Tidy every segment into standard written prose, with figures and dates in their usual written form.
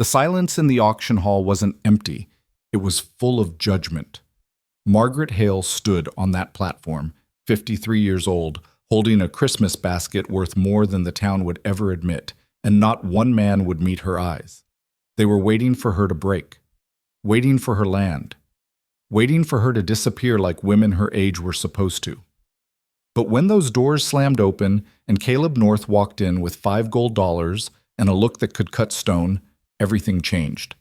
The silence in the auction hall wasn't empty, it was full of judgment. Margaret Hale stood on that platform, 53 years old, holding a Christmas basket worth more than the town would ever admit, and not one man would meet her eyes. They were waiting for her to break, waiting for her land, waiting for her to disappear like women her age were supposed to. But when those doors slammed open and Caleb North walked in with $5 and a look that could cut stone, everything changed.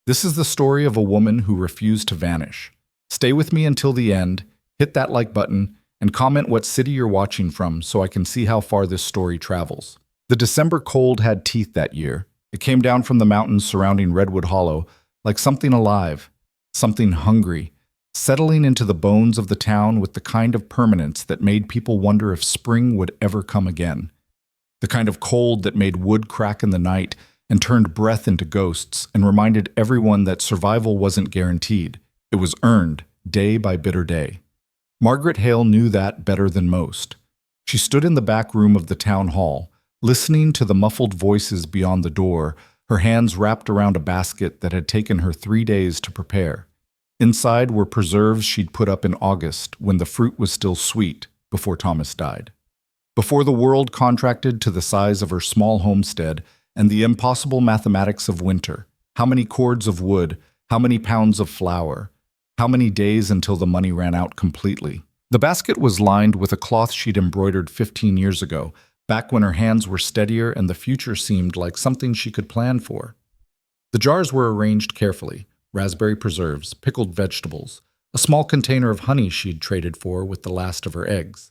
This is the story of a woman who refused to vanish. Stay with me until the end, hit that like button, and comment what city you're watching from so I can see how far this story travels. The December cold had teeth that year. It came down from the mountains surrounding Redwood Hollow like something alive, something hungry, settling into the bones of the town with the kind of permanence that made people wonder if spring would ever come again. The kind of cold that made wood crack in the night and turned breath into ghosts and reminded everyone that survival wasn't guaranteed. It was earned, day by bitter day. Margaret Hale knew that better than most. She stood in the back room of the town hall, listening to the muffled voices beyond the door, her hands wrapped around a basket that had taken her 3 days to prepare. Inside were preserves she'd put up in August when the fruit was still sweet before Thomas died. Before the world contracted to the size of her small homestead and the impossible mathematics of winter. How many cords of wood, how many pounds of flour, how many days until the money ran out completely. The basket was lined with a cloth she'd embroidered 15 years ago, back when her hands were steadier and the future seemed like something she could plan for. The jars were arranged carefully, raspberry preserves, pickled vegetables, a small container of honey she'd traded for with the last of her eggs.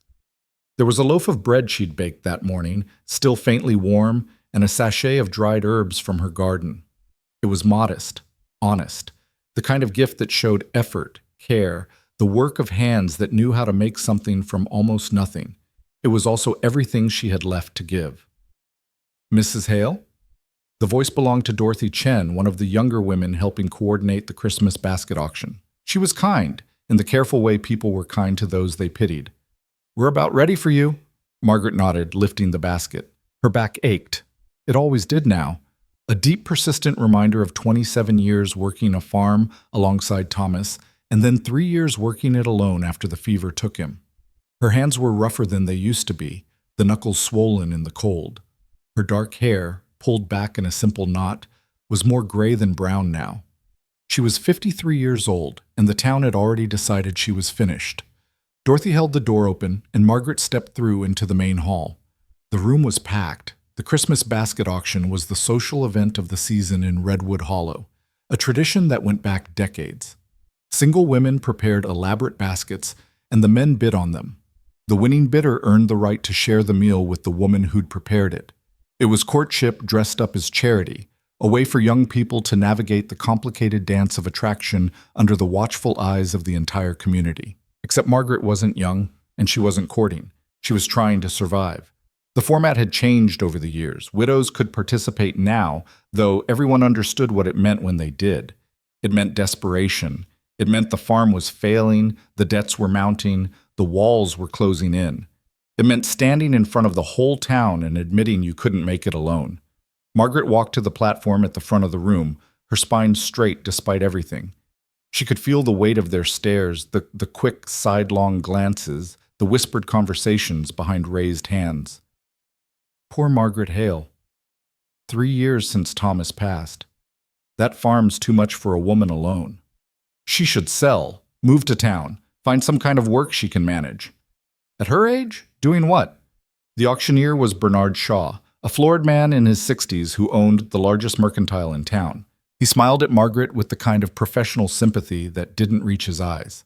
There was a loaf of bread she'd baked that morning, still faintly warm, and a sachet of dried herbs from her garden. It was modest, honest, the kind of gift that showed effort, care, the work of hands that knew how to make something from almost nothing. It was also everything she had left to give. Mrs. Hale? The voice belonged to Dorothy Chen, one of the younger women helping coordinate the Christmas basket auction. She was kind, in the careful way people were kind to those they pitied. "We're about ready for you," Margaret nodded, lifting the basket. Her back ached. It always did now. A deep, persistent reminder of 27 years working a farm alongside Thomas, and then 3 years working it alone after the fever took him. Her hands were rougher than they used to be, the knuckles swollen in the cold. Her dark hair, pulled back in a simple knot, was more gray than brown now. She was 53 years old, and the town had already decided she was finished. Dorothy held the door open, and Margaret stepped through into the main hall. The room was packed. The Christmas basket auction was the social event of the season in Redwood Hollow, a tradition that went back decades. Single women prepared elaborate baskets, and the men bid on them. The winning bidder earned the right to share the meal with the woman who'd prepared it. It was courtship dressed up as charity, a way for young people to navigate the complicated dance of attraction under the watchful eyes of the entire community. Except Margaret wasn't young, and she wasn't courting. She was trying to survive. The format had changed over the years. Widows could participate now, though everyone understood what it meant when they did. It meant desperation. It meant the farm was failing, the debts were mounting, the walls were closing in. It meant standing in front of the whole town and admitting you couldn't make it alone. Margaret walked to the platform at the front of the room, her spine straight despite everything. She could feel the weight of their stares, the quick, sidelong glances, the whispered conversations behind raised hands. Poor Margaret Hale. 3 years since Thomas passed. That farm's too much for a woman alone. She should sell, move to town, find some kind of work she can manage. At her age? Doing what? The auctioneer was Bernard Shaw, a florid man in his 60s who owned the largest mercantile in town. He smiled at Margaret with the kind of professional sympathy that didn't reach his eyes.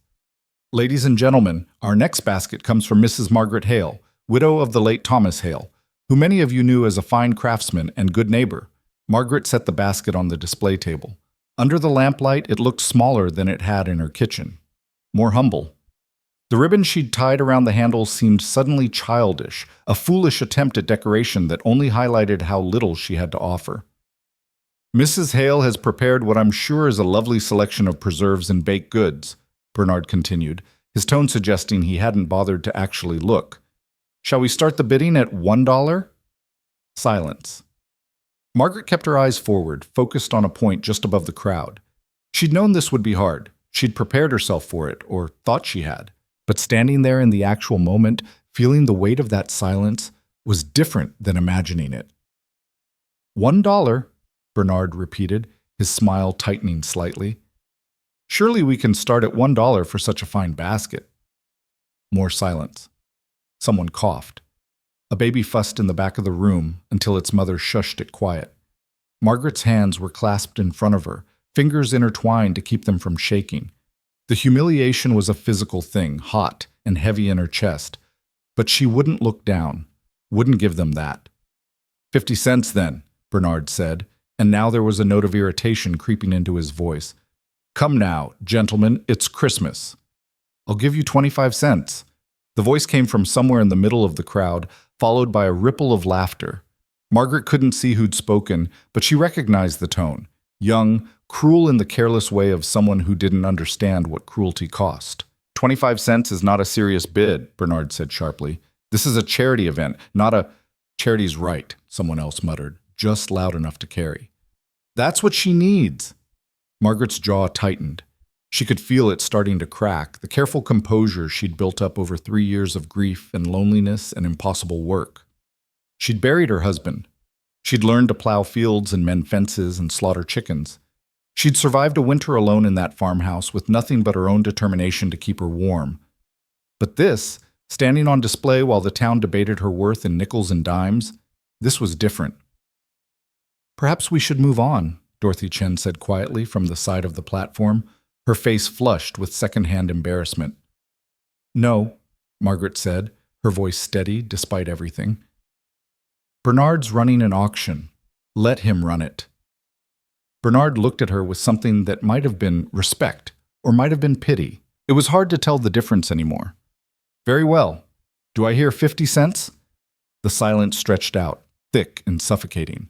"Ladies and gentlemen, our next basket comes from Mrs. Margaret Hale, widow of the late Thomas Hale, who many of you knew as a fine craftsman and good neighbor." Margaret set the basket on the display table. Under the lamplight, it looked smaller than it had in her kitchen. More humble. The ribbon she'd tied around the handle seemed suddenly childish, a foolish attempt at decoration that only highlighted how little she had to offer. "Mrs. Hale has prepared what I'm sure is a lovely selection of preserves and baked goods," Bernard continued, his tone suggesting he hadn't bothered to actually look. "Shall we start the bidding at $1? Silence. Margaret kept her eyes forward, focused on a point just above the crowd. She'd known this would be hard. She'd prepared herself for it, or thought she had. But standing there in the actual moment, feeling the weight of that silence, was different than imagining it. $1, Bernard repeated, his smile tightening slightly. Surely we can start at $1 for such a fine basket. More silence. Someone coughed. A baby fussed in the back of the room until its mother shushed it quiet. Margaret's hands were clasped in front of her, fingers intertwined to keep them from shaking. The humiliation was a physical thing, hot and heavy in her chest. But she wouldn't look down, wouldn't give them that. 50 cents then, Bernard said, and now there was a note of irritation creeping into his voice. Come now, gentlemen, it's Christmas. I'll give you 25 cents. The voice came from somewhere in the middle of the crowd, followed by a ripple of laughter. Margaret couldn't see who'd spoken, but she recognized the tone. Young, cruel in the careless way of someone who didn't understand what cruelty cost. 25 cents is not a serious bid, Bernard said sharply. This is a charity event, not a— Charity's right, someone else muttered, just loud enough to carry. That's what she needs. Margaret's jaw tightened. She could feel it starting to crack, the careful composure she'd built up over 3 years of grief and loneliness and impossible work. She'd buried her husband. She'd learned to plow fields and mend fences and slaughter chickens. She'd survived a winter alone in that farmhouse with nothing but her own determination to keep her warm. But this, standing on display while the town debated her worth in nickels and dimes, this was different. Perhaps we should move on, Dorothy Chen said quietly from the side of the platform, her face flushed with second-hand embarrassment. No, Margaret said, her voice steady despite everything. Bernard's running an auction. Let him run it. Bernard looked at her with something that might have been respect, or might have been pity. It was hard to tell the difference anymore. Very well. Do I hear 50 cents? The silence stretched out, thick and suffocating.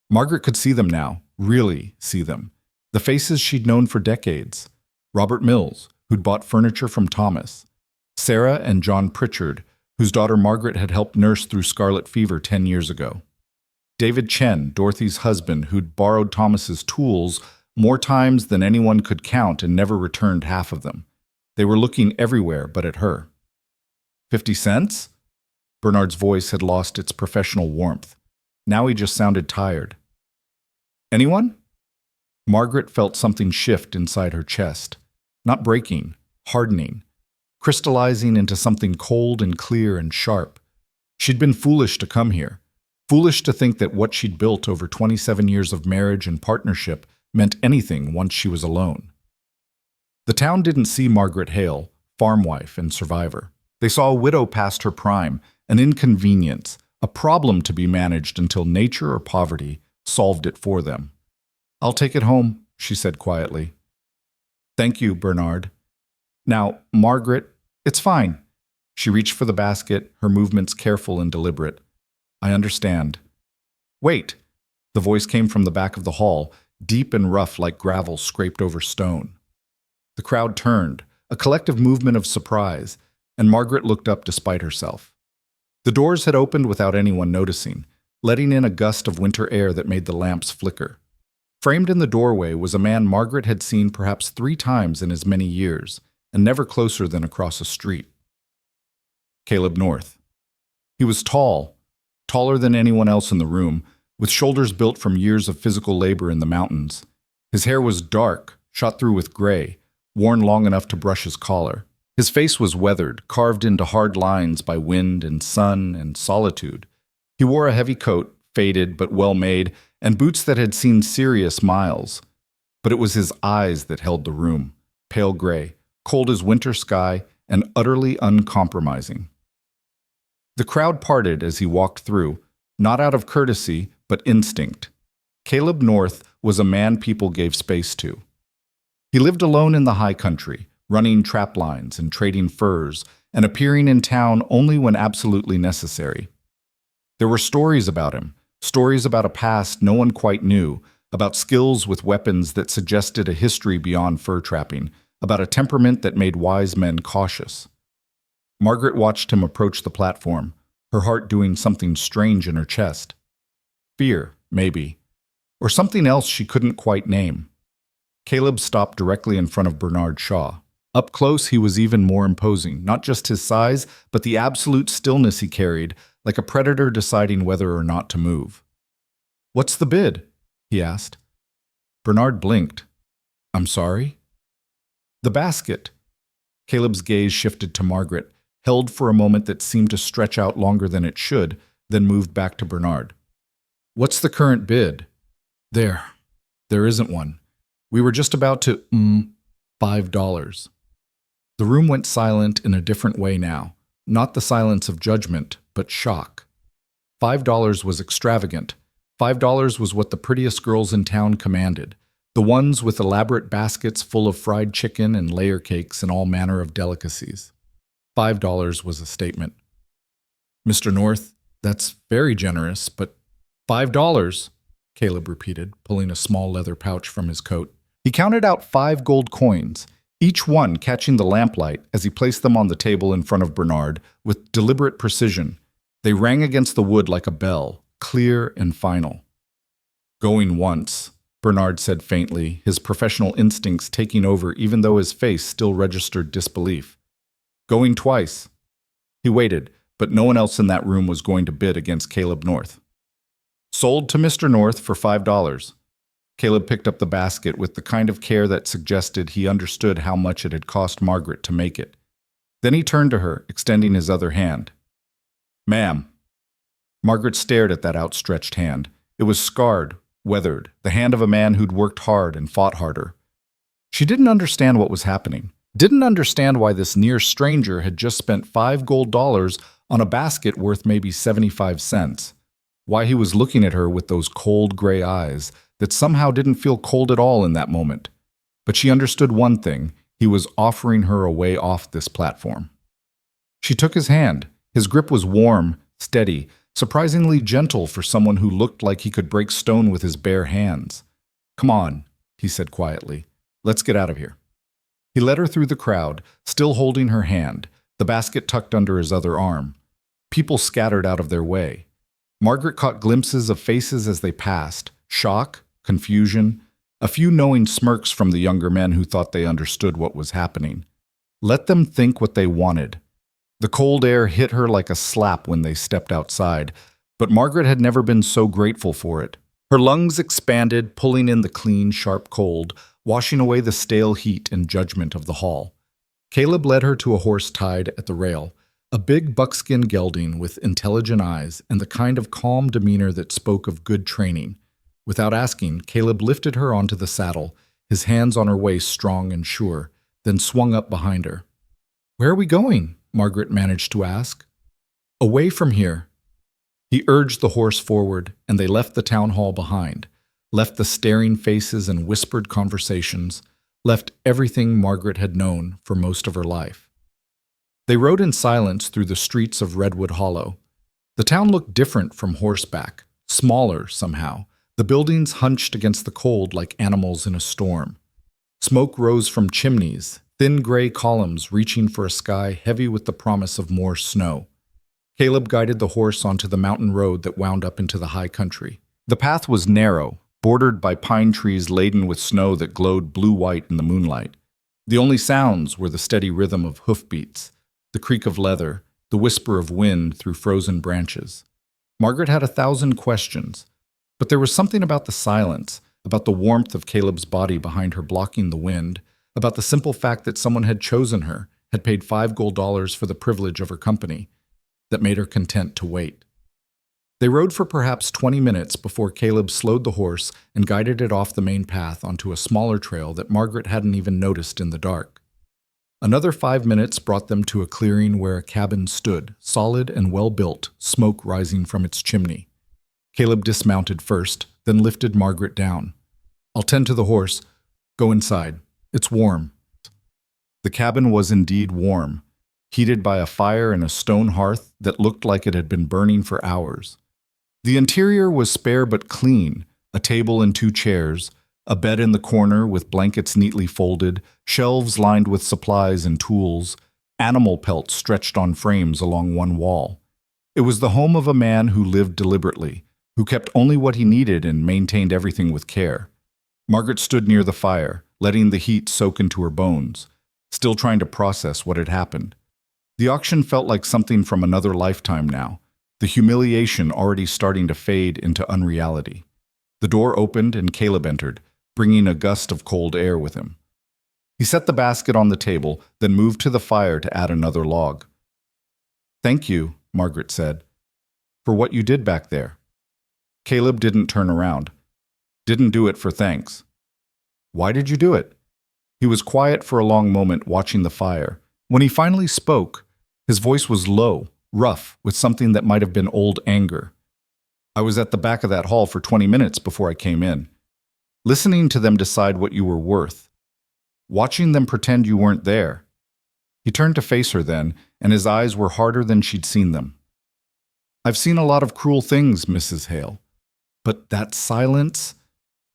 Margaret could see them now, really see them. The faces she'd known for decades. Robert Mills, who'd bought furniture from Thomas. Sarah and John Pritchard, whose daughter Margaret had helped nurse through scarlet fever 10 years ago. David Chen, Dorothy's husband, who'd borrowed Thomas's tools more times than anyone could count and never returned half of them. They were looking everywhere but at her. 50 cents? Bernard's voice had lost its professional warmth. Now he just sounded tired. Anyone? Margaret felt something shift inside her chest. Not breaking, hardening, crystallizing into something cold and clear and sharp. She'd been foolish to come here. Foolish to think that what she'd built over 27 years of marriage and partnership meant anything once she was alone. The town didn't see Margaret Hale, farm wife and survivor. They saw a widow past her prime, an inconvenience, a problem to be managed until nature or poverty solved it for them. I'll take it home, she said quietly. Thank you, Bernard. Now, Margaret, it's fine. She reached for the basket, her movements careful and deliberate. I understand. Wait! The voice came from the back of the hall, deep and rough like gravel scraped over stone. The crowd turned, a collective movement of surprise, and Margaret looked up despite herself. The doors had opened without anyone noticing, letting in a gust of winter air that made the lamps flicker. Framed in the doorway was a man Margaret had seen perhaps 3 times in as many years, and never closer than across a street. Caleb North. He was tall, taller than anyone else in the room, with shoulders built from years of physical labor in the mountains. His hair was dark, shot through with gray, worn long enough to brush his collar. His face was weathered, carved into hard lines by wind and sun and solitude. He wore a heavy coat, faded but well-made, and boots that had seen serious miles. But it was his eyes that held the room, pale gray, cold as winter sky, and utterly uncompromising. The crowd parted as he walked through, not out of courtesy, but instinct. Caleb North was a man people gave space to. He lived alone in the high country, running trap lines and trading furs, and appearing in town only when absolutely necessary. There were stories about him, stories about a past no one quite knew, about skills with weapons that suggested a history beyond fur trapping, about a temperament that made wise men cautious. Margaret watched him approach the platform, her heart doing something strange in her chest. Fear, maybe, or something else she couldn't quite name. Caleb stopped directly in front of Bernard Shaw. Up close, he was even more imposing, not just his size, but the absolute stillness he carried, like a predator deciding whether or not to move. "What's the bid?" he asked. Bernard blinked. "I'm sorry?" "The basket." Caleb's gaze shifted to Margaret, held for a moment that seemed to stretch out longer than it should, then moved back to Bernard. "What's the current bid?" There isn't one. We were just about to, $5. The room went silent in a different way now, not the silence of judgment, but shock. $5 was extravagant. $5 was what the prettiest girls in town commanded, the ones with elaborate baskets full of fried chicken and layer cakes and all manner of delicacies. $5 was a statement. "Mr. North, that's very generous, but $5, Caleb repeated, pulling a small leather pouch from his coat. He counted out 5 gold coins, each one catching the lamplight as he placed them on the table in front of Bernard with deliberate precision. They rang against the wood like a bell, clear and final. "Going once," Bernard said faintly, his professional instincts taking over even though his face still registered disbelief. "Going twice." He waited, but no one else in that room was going to bid against Caleb North. "Sold to Mr. North for $5. Caleb picked up the basket with the kind of care that suggested he understood how much it had cost Margaret to make it. Then he turned to her, extending his other hand. "Ma'am." Margaret stared at that outstretched hand. It was scarred, weathered, the hand of a man who'd worked hard and fought harder. She didn't understand what was happening, didn't understand why this near stranger had just spent $5 on a basket worth maybe 75 cents, why he was looking at her with those cold gray eyes that somehow didn't feel cold at all in that moment. But she understood one thing: he was offering her a way off this platform. She took his hand. His grip was warm, steady, surprisingly gentle for someone who looked like he could break stone with his bare hands. "Come on," he said quietly. "Let's get out of here." He led her through the crowd, still holding her hand, the basket tucked under his other arm. People scattered out of their way. Margaret caught glimpses of faces as they passed: shock, confusion, a few knowing smirks from the younger men who thought they understood what was happening. Let them think what they wanted. The cold air hit her like a slap when they stepped outside, but Margaret had never been so grateful for it. Her lungs expanded, pulling in the clean, sharp cold, washing away the stale heat and judgment of the hall. Caleb led her to a horse tied at the rail, a big buckskin gelding with intelligent eyes and the kind of calm demeanor that spoke of good training. Without asking, Caleb lifted her onto the saddle, his hands on her waist strong and sure, then swung up behind her. "Where are we going?" Margaret managed to ask. "Away from here." He urged the horse forward, and they left the town hall behind, left the staring faces and whispered conversations, left everything Margaret had known for most of her life. They rode in silence through the streets of Redwood Hollow. The town looked different from horseback, smaller somehow, the buildings hunched against the cold like animals in a storm. Smoke rose from chimneys, thin gray columns reaching for a sky heavy with the promise of more snow. Caleb guided the horse onto the mountain road that wound up into the high country. The path was narrow, bordered by pine trees laden with snow that glowed blue-white in the moonlight. The only sounds were the steady rhythm of hoofbeats, the creak of leather, the whisper of wind through frozen branches. Margaret had 1,000 questions, but there was something about the silence, about the warmth of Caleb's body behind her blocking the wind, about the simple fact that someone had chosen her, had paid $5 for the privilege of her company, that made her content to wait. They rode for perhaps 20 minutes before Caleb slowed the horse and guided it off the main path onto a smaller trail that Margaret hadn't even noticed in the dark. Another 5 minutes brought them to a clearing where a cabin stood, solid and well-built, smoke rising from its chimney. Caleb dismounted first, then lifted Margaret down. "I'll tend to the horse. Go inside. It's warm." The cabin was indeed warm, heated by a fire and a stone hearth that looked like it had been burning for hours. The interior was spare but clean, a table and 2 chairs, a bed in the corner with blankets neatly folded, shelves lined with supplies and tools, animal pelts stretched on frames along one wall. It was the home of a man who lived deliberately, who kept only what he needed and maintained everything with care. Margaret stood near the fire, letting the heat soak into her bones, still trying to process what had happened. The auction felt like something from another lifetime now, the humiliation already starting to fade into unreality. The door opened and Caleb entered, bringing a gust of cold air with him. He set the basket on the table, then moved to the fire to add another log. "Thank you," Margaret said, "for what you did back there." Caleb didn't turn around. "Didn't do it for thanks." "Why did you do it?" He was quiet for a long moment, watching the fire. When he finally spoke, his voice was low, rough, with something that might have been old anger. "I was at the back of that hall for 20 minutes before I came in, listening to them decide what you were worth, watching them pretend you weren't there." He turned to face her then, and his eyes were harder than she'd seen them. "I've seen a lot of cruel things, Mrs. Hale. But that silence,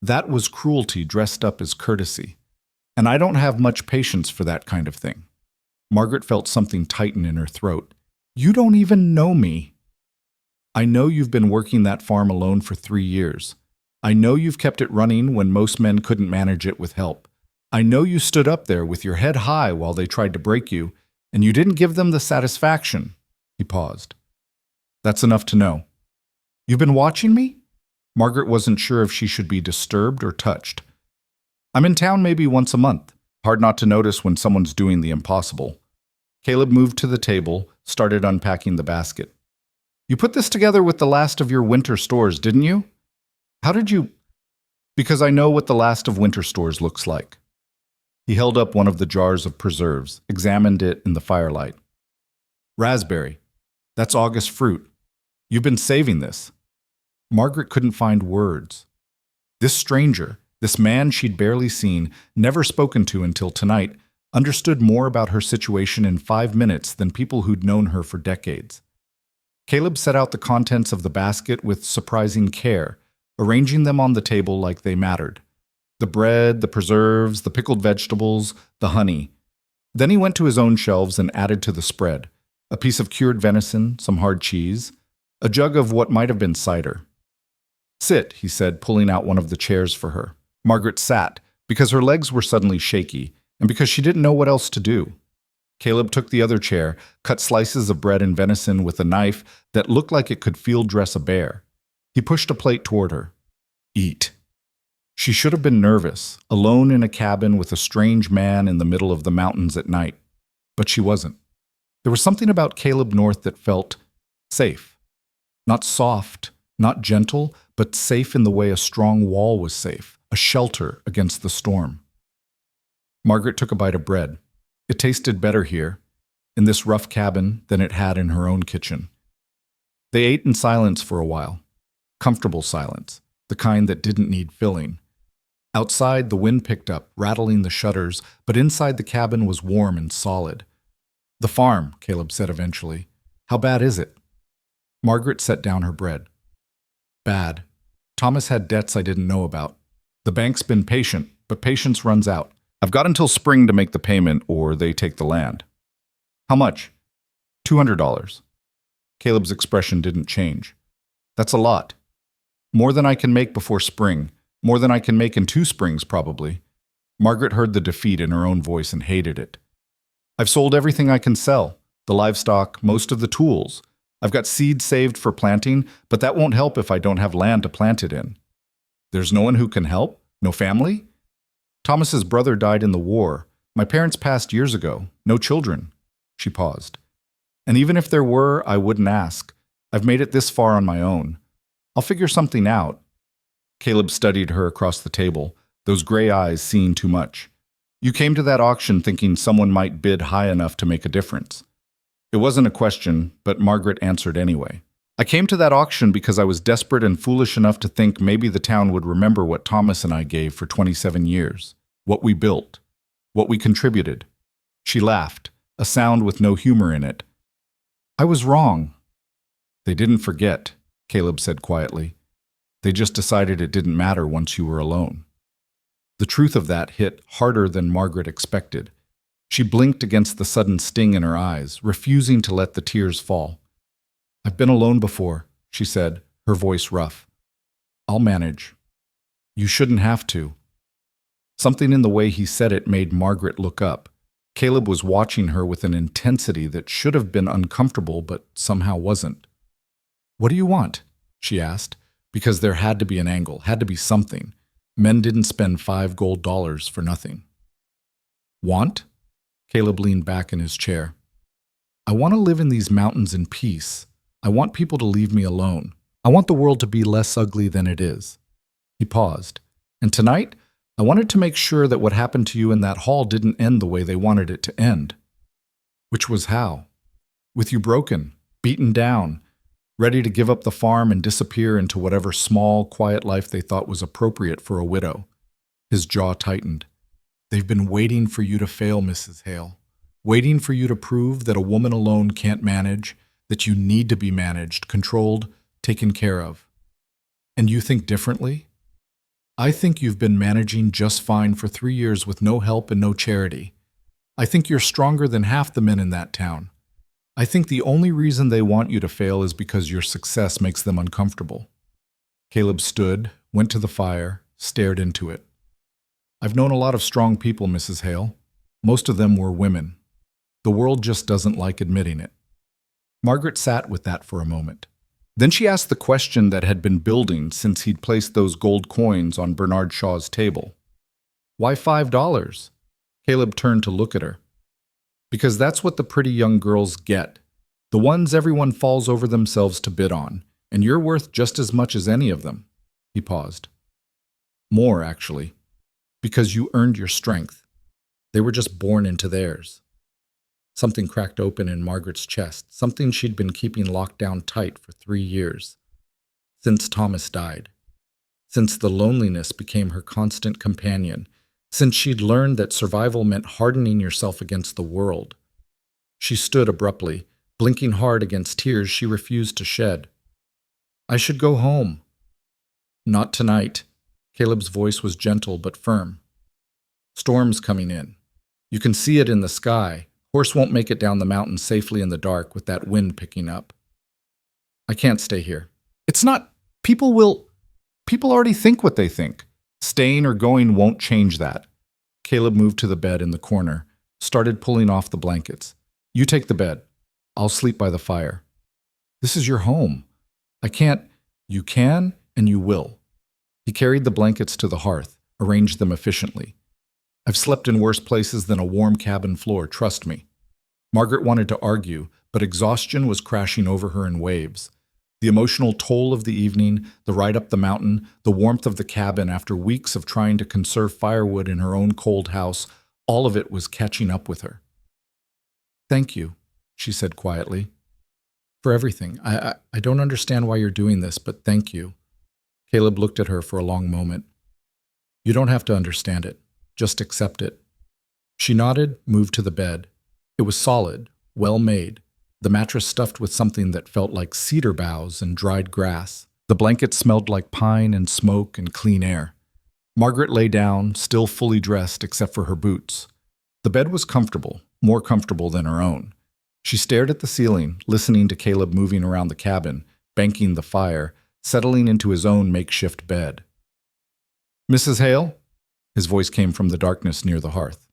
that was cruelty dressed up as courtesy. And I don't have much patience for that kind of thing." Margaret felt something tighten in her throat. "You don't even know me. I know you've been working that farm alone for 3 years. I know you've kept it running when most men couldn't manage it with help. I know you stood up there with your head high while they tried to break you, and you didn't give them the satisfaction." He paused. "That's enough to know. You've been watching me?" Margaret wasn't sure if she should be disturbed or touched. "I'm in town maybe once a month. Hard not to notice when someone's doing the impossible." Caleb moved to the table, started unpacking the basket. "You put this together with the last of your winter stores, didn't you? How did you—" "Because I know what the last of winter stores looks like." He held up one of the jars of preserves, examined it in the firelight. "Raspberry. That's August fruit. You've been saving this." Margaret couldn't find words. This stranger, this man she'd barely seen, never spoken to until tonight, understood more about her situation in 5 minutes than people who'd known her for decades. Caleb set out the contents of the basket with surprising care, arranging them on the table like they mattered. The bread, the preserves, the pickled vegetables, the honey. Then he went to his own shelves and added to the spread a piece of cured venison, some hard cheese, a jug of what might have been cider. "Sit," he said, pulling out one of the chairs for her. Margaret sat, because her legs were suddenly shaky, and because she didn't know what else to do. Caleb took the other chair, cut slices of bread and venison with a knife that looked like it could field dress a bear. He pushed a plate toward her. "Eat." She should have been nervous, alone in a cabin with a strange man in the middle of the mountains at night. But she wasn't. There was something about Caleb North that felt safe. Not soft, not gentle, but safe in the way a strong wall was safe, a shelter against the storm. Margaret took a bite of bread. It tasted better here, in this rough cabin, than it had in her own kitchen. They ate in silence for a while. Comfortable silence, the kind that didn't need filling. Outside, the wind picked up, rattling the shutters, but inside the cabin was warm and solid. "The farm," Caleb said eventually. "How bad is it?" Margaret set down her bread. "Bad. Thomas had debts I didn't know about. The bank's been patient, but patience runs out. I've got until spring to make the payment, or they take the land." "How much?" $200. Caleb's expression didn't change. "That's a lot. More than I can make before spring. More than I can make in 2 springs, probably." Margaret heard the defeat in her own voice and hated it. "I've sold everything I can sell. The livestock, most of the tools. I've got seed saved for planting, but that won't help if I don't have land to plant it in." "There's no one who can help? No family?" "Thomas's brother died in the war. My parents passed years ago. No children." She paused. "And even if there were, I wouldn't ask. I've made it this far on my own. I'll figure something out." Caleb studied her across the table, those gray eyes seeing too much. "You came to that auction thinking someone might bid high enough to make a difference." It wasn't a question, but Margaret answered anyway. "I came to that auction because I was desperate and foolish enough to think maybe the town would remember what Thomas and I gave for 27 years, what we built, what we contributed." She laughed, a sound with no humor in it. "I was wrong." "They didn't forget," Caleb said quietly. "They just decided it didn't matter once you were alone." The truth of that hit harder than Margaret expected. She blinked against the sudden sting in her eyes, refusing to let the tears fall. "I've been alone before," she said, her voice rough. I'll manage. You shouldn't have to. Something in the way he said it made Margaret look up. Caleb was watching her with an intensity that should have been uncomfortable but somehow wasn't. What do you want? She asked, because there had to be an angle, had to be something. Men didn't spend $5 for nothing. Want? Caleb leaned back in his chair. I want to live in these mountains in peace. I want people to leave me alone. I want the world to be less ugly than it is. He paused. And tonight, I wanted to make sure that what happened to you in that hall didn't end the way they wanted it to end. Which was how? With you broken, beaten down, ready to give up the farm and disappear into whatever small, quiet life they thought was appropriate for a widow. His jaw tightened. They've been waiting for you to fail, Mrs. Hale. Waiting for you to prove that a woman alone can't manage, that you need to be managed, controlled, taken care of. And you think differently? I think you've been managing just fine for 3 years with no help and no charity. I think you're stronger than half the men in that town. I think the only reason they want you to fail is because your success makes them uncomfortable. Caleb stood, went to the fire, stared into it. I've known a lot of strong people, Mrs. Hale. Most of them were women. The world just doesn't like admitting it. Margaret sat with that for a moment. Then she asked the question that had been building since he'd placed those gold coins on Bernard Shaw's table. Why $5? Caleb turned to look at her. Because that's what the pretty young girls get. The ones everyone falls over themselves to bid on, and you're worth just as much as any of them. He paused. More, actually. Because you earned your strength. They were just born into theirs. Something cracked open in Margaret's chest, something she'd been keeping locked down tight for 3 years. Since Thomas died. Since the loneliness became her constant companion. Since she'd learned that survival meant hardening yourself against the world. She stood abruptly, blinking hard against tears she refused to shed. I should go home. Not tonight. Caleb's voice was gentle but firm. Storm's coming in. You can see it in the sky. Horse won't make it down the mountain safely in the dark with that wind picking up. I can't stay here. It's not. People already think what they think. Staying or going won't change that. Caleb moved to the bed in the corner, started pulling off the blankets. You take the bed. I'll sleep by the fire. This is your home. I can't. You can and you will. He carried the blankets to the hearth, arranged them efficiently. I've slept in worse places than a warm cabin floor, trust me. Margaret wanted to argue, but exhaustion was crashing over her in waves. The emotional toll of the evening, the ride up the mountain, the warmth of the cabin after weeks of trying to conserve firewood in her own cold house, all of it was catching up with her. Thank you, she said quietly, for everything. I don't understand why you're doing this, but thank you. Caleb looked at her for a long moment. You don't have to understand it. Just accept it. She nodded, moved to the bed. It was solid, well made. The mattress stuffed with something that felt like cedar boughs and dried grass. The blanket smelled like pine and smoke and clean air. Margaret lay down, still fully dressed except for her boots. The bed was comfortable, more comfortable than her own. She stared at the ceiling, listening to Caleb moving around the cabin, banking the fire, settling into his own makeshift bed. Mrs. Hale? His voice came from the darkness near the hearth.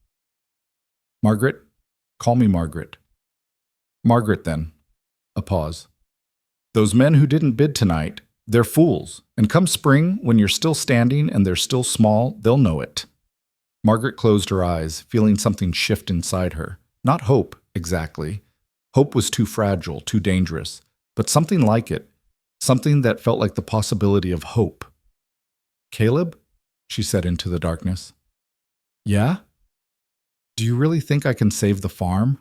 Margaret? Call me Margaret. Margaret, then. A pause. Those men who didn't bid tonight, they're fools. And come spring, when you're still standing and they're still small, they'll know it. Margaret closed her eyes, feeling something shift inside her. Not hope, exactly. Hope was too fragile, too dangerous. But something like it. Something that felt like the possibility of hope. Caleb? She said into the darkness. Yeah? Do you really think I can save the farm?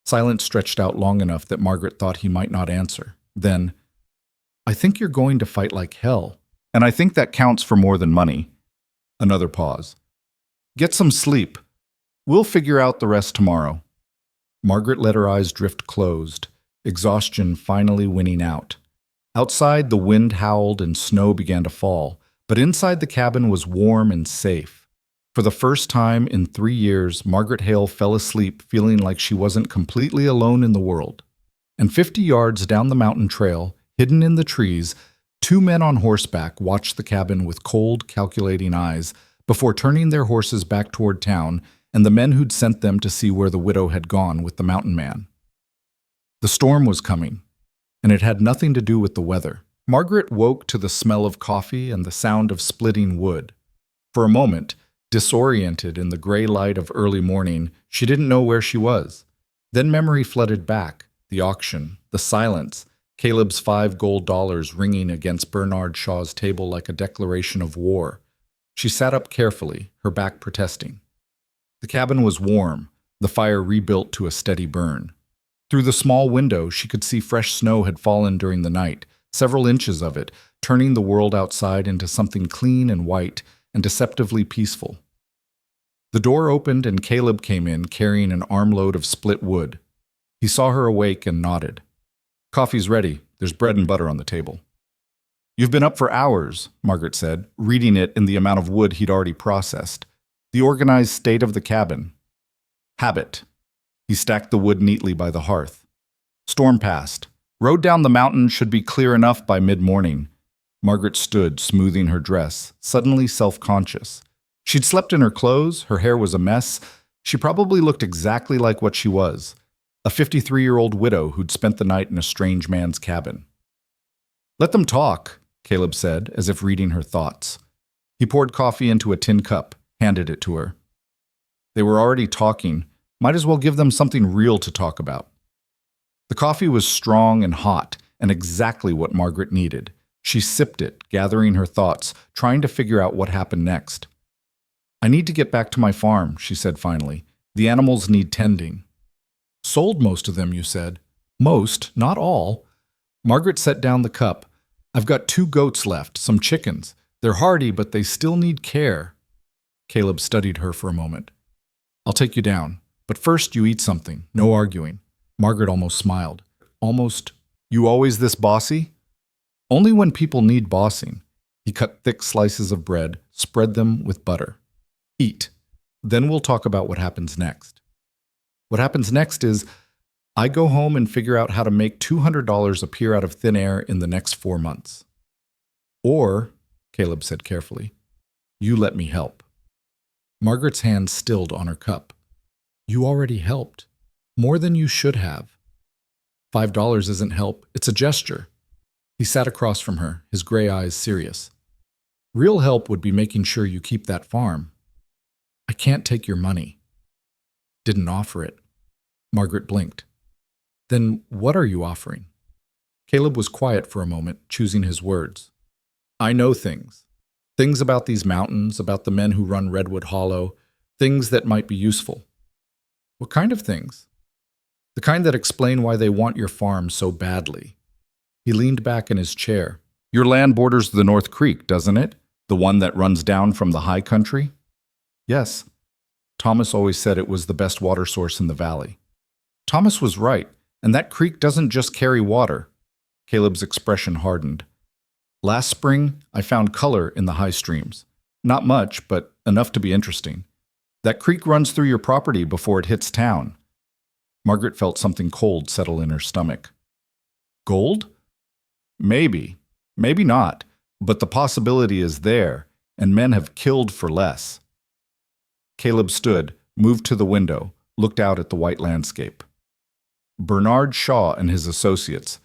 Silence stretched out long enough that Margaret thought he might not answer. Then, I think you're going to fight like hell. And I think that counts for more than money. Another pause. Get some sleep. We'll figure out the rest tomorrow. Margaret let her eyes drift closed, exhaustion finally winning out. Outside, the wind howled and snow began to fall. But inside the cabin was warm and safe. For the first time in 3 years, Margaret Hale fell asleep feeling like she wasn't completely alone in the world. And 50 yards down the mountain trail, hidden in the trees, Two men on horseback watched the cabin with cold, calculating eyes before turning their horses back toward town and the men who'd sent them to see where the widow had gone with the mountain man. The storm was coming, and it had nothing to do with the weather. Margaret woke to the smell of coffee and the sound of splitting wood. For a moment, disoriented in the gray light of early morning, she didn't know where she was. Then memory flooded back, the auction, the silence, Caleb's $5 ringing against Bernard Shaw's table like a declaration of war. She sat up carefully, her back protesting. The cabin was warm, the fire rebuilt to a steady burn. Through the small window, she could see fresh snow had fallen during the night, several inches of it, turning the world outside into something clean and white and deceptively peaceful. The door opened and Caleb came in carrying an armload of split wood. He saw her awake and nodded. "Coffee's ready. There's bread and butter on the table." "You've been up for hours," Margaret said, reading it in the amount of wood he'd already processed. "The organized state of the cabin." "Habit." He stacked the wood neatly by the hearth. "Storm passed. Road down the mountain should be clear enough by mid-morning." Margaret stood, smoothing her dress, suddenly self-conscious. She'd slept in her clothes, her hair was a mess. She probably looked exactly like what she was, a 53-year-old widow who'd spent the night in a strange man's cabin. "Let them talk," Caleb said, as if reading her thoughts. He poured coffee into a tin cup, handed it to her. They were already talking. Might as well give them something real to talk about. The coffee was strong and hot, and exactly what Margaret needed. She sipped it, gathering her thoughts, trying to figure out what happened next. "I need to get back to my farm," she said finally. "The animals need tending." "Sold most of them, you said." "Most, not all." Margaret set down the cup. "I've got 2 goats left, some chickens. They're hardy, but they still need care." Caleb studied her for a moment. "I'll take you down, but first you eat something, no arguing." Margaret almost smiled. "Almost, you always this bossy?" "Only when people need bossing." He cut thick slices of bread, spread them with butter. "Eat. Then we'll talk about what happens next." "What happens next is, I go home and figure out how to make $200 appear out of thin air in the next 4 months. Or," Caleb said carefully, "you let me help." Margaret's hand stilled on her cup. "You already helped. More than you should have." $5 isn't help, it's a gesture." He sat across from her, his gray eyes serious. "Real help would be making sure you keep that farm." "I can't take your money." "Didn't offer it." Margaret blinked. "Then what are you offering?" Caleb was quiet for a moment, choosing his words. "I know things. Things about these mountains, about the men who run Redwood Hollow, things that might be useful." "What kind of things?" "The kind that explain why they want your farm so badly." He leaned back in his chair. "Your land borders the North Creek, doesn't it? The one that runs down from the high country?" "Yes." "Thomas always said it was the best water source in the valley." "Thomas was right, and that creek doesn't just carry water." Caleb's expression hardened. "Last spring, I found color in the high streams. Not much, but enough to be interesting. That creek runs through your property before it hits town." Margaret felt something cold settle in her stomach. "Gold?" "Maybe. Maybe not. But the possibility is there, and men have killed for less." Caleb stood, moved to the window, looked out at the white landscape. "Bernard Shaw and his associates.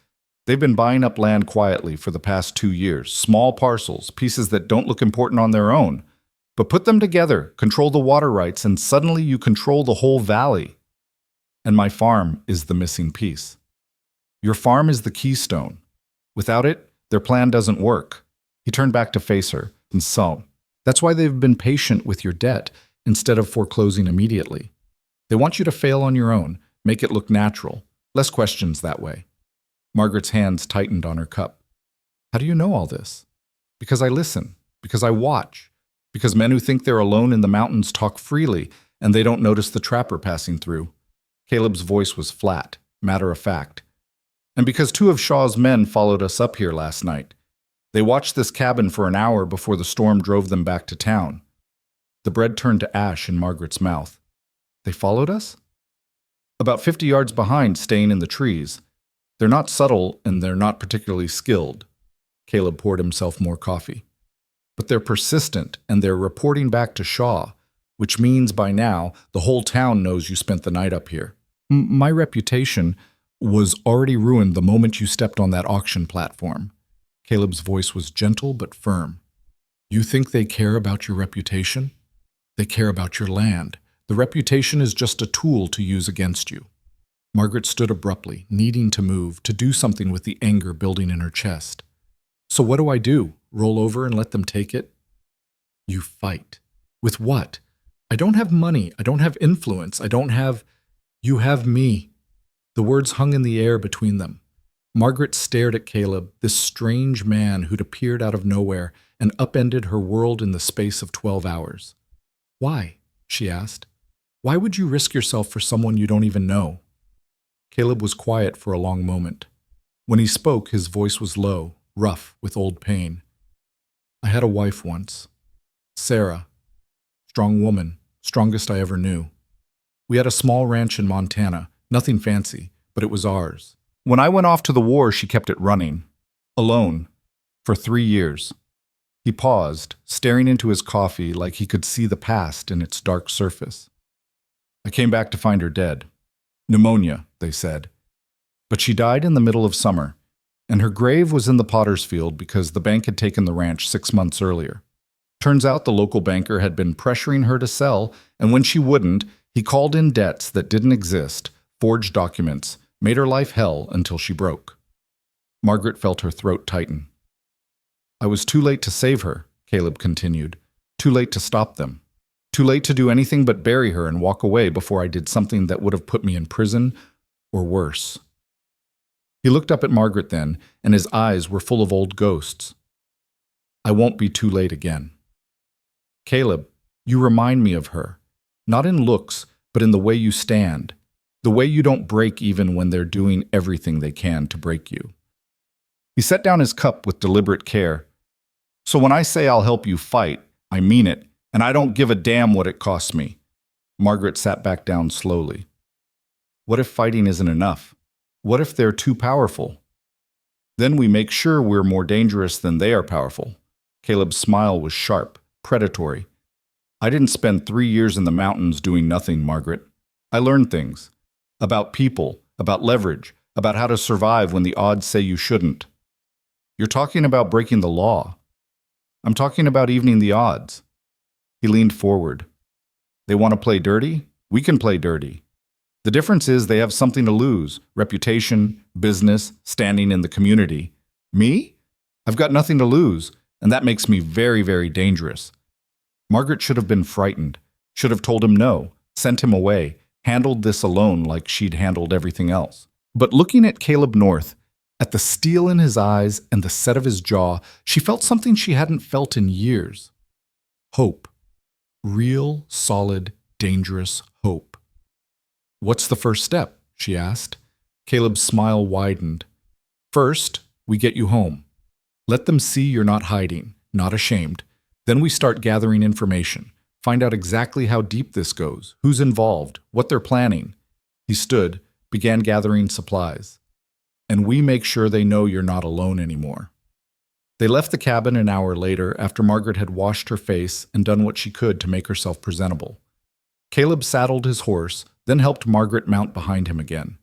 They've been buying up land quietly for the past 2 years, small parcels, pieces that don't look important on their own. But put them together, control the water rights, and suddenly you control the whole valley. And my farm is the missing piece. Your farm is the keystone. Without it, their plan doesn't work." He turned back to face her, and so, "That's why they've been patient with your debt instead of foreclosing immediately. They want you to fail on your own, make it look natural, less questions that way." Margaret's hands tightened on her cup. "How do you know all this?" "Because I listen, because I watch, because men who think they're alone in the mountains talk freely, and they don't notice the trapper passing through." Caleb's voice was flat, matter of fact. "And because 2 of Shaw's men followed us up here last night. They watched this cabin for an hour before the storm drove them back to town." The bread turned to ash in Margaret's mouth. "They followed us?" "About 50 yards behind, staying in the trees. They're not subtle, and they're not particularly skilled." Caleb poured himself more coffee. But they're persistent, and they're reporting back to Shaw, which means by now the whole town knows you spent the night up here. My reputation was already ruined the moment you stepped on that auction platform. Caleb's voice was gentle but firm. You think they care about your reputation? They care about your land. The reputation is just a tool to use against you. Margaret stood abruptly, needing to move, to do something with the anger building in her chest. So what do I do? Roll over and let them take it? You fight. With what? I don't have money. I don't have influence. I don't have... You have me. The words hung in the air between them. Margaret stared at Caleb, this strange man who'd appeared out of nowhere and upended her world in the space of 12 hours. Why? She asked. Why would you risk yourself for someone you don't even know? Caleb was quiet for a long moment. When he spoke, his voice was low, rough, with old pain. I had a wife once. Sarah. Strong woman, strongest I ever knew. We had a small ranch in Montana, nothing fancy, but it was ours. When I went off to the war, she kept it running. Alone. For 3 years. He paused, staring into his coffee like he could see the past in its dark surface. I came back to find her dead. Pneumonia, they said. But she died in the middle of summer, and her grave was in the potter's field because the bank had taken the ranch 6 months earlier. Turns out the local banker had been pressuring her to sell, and when she wouldn't, he called in debts that didn't exist, forged documents, made her life hell until she broke. Margaret felt her throat tighten. I was too late to save her, Caleb continued. Too late to stop them. Too late to do anything but bury her and walk away before I did something that would have put me in prison or worse. He looked up at Margaret then, and his eyes were full of old ghosts. I won't be too late again. Caleb, you remind me of her, not in looks, but in the way you stand, the way you don't break even when they're doing everything they can to break you. He set down his cup with deliberate care. So when I say I'll help you fight, I mean it, and I don't give a damn what it costs me. Margaret sat back down slowly. What if fighting isn't enough? What if they're too powerful? Then we make sure we're more dangerous than they are powerful. Caleb's smile was sharp, predatory. I didn't spend 3 years in the mountains doing nothing, Margaret. I learned things. About people, about leverage, about how to survive when the odds say you shouldn't. You're talking about breaking the law. I'm talking about evening the odds. He leaned forward. They want to play dirty? We can play dirty. The difference is they have something to lose, reputation, business, standing in the community. Me? I've got nothing to lose, and that makes me very, very dangerous. Margaret should have been frightened, should have told him no, sent him away, handled this alone like she'd handled everything else. But looking at Caleb North, at the steel in his eyes and the set of his jaw, she felt something she hadn't felt in years. Hope. Real, solid, dangerous hope. What's the first step? She asked. Caleb's smile widened. First, we get you home. Let them see you're not hiding, not ashamed. Then we start gathering information, find out exactly how deep this goes, who's involved, what they're planning. He stood, began gathering supplies. And we make sure they know you're not alone anymore. They left the cabin an hour later after Margaret had washed her face and done what she could to make herself presentable. Caleb saddled his horse, then helped Margaret mount behind him again.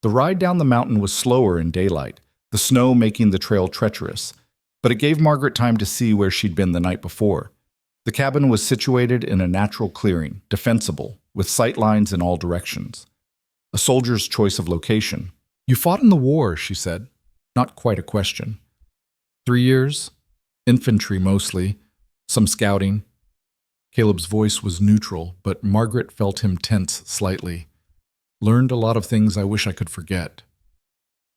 The ride down the mountain was slower in daylight, the snow making the trail treacherous, but it gave Margaret time to see where she'd been the night before. The cabin was situated in a natural clearing, defensible, with sight lines in all directions. A soldier's choice of location. You fought in the war, she said. Not quite a question. 3 years? Infantry mostly. Some scouting. Caleb's voice was neutral, but Margaret felt him tense slightly. Learned a lot of things I wish I could forget.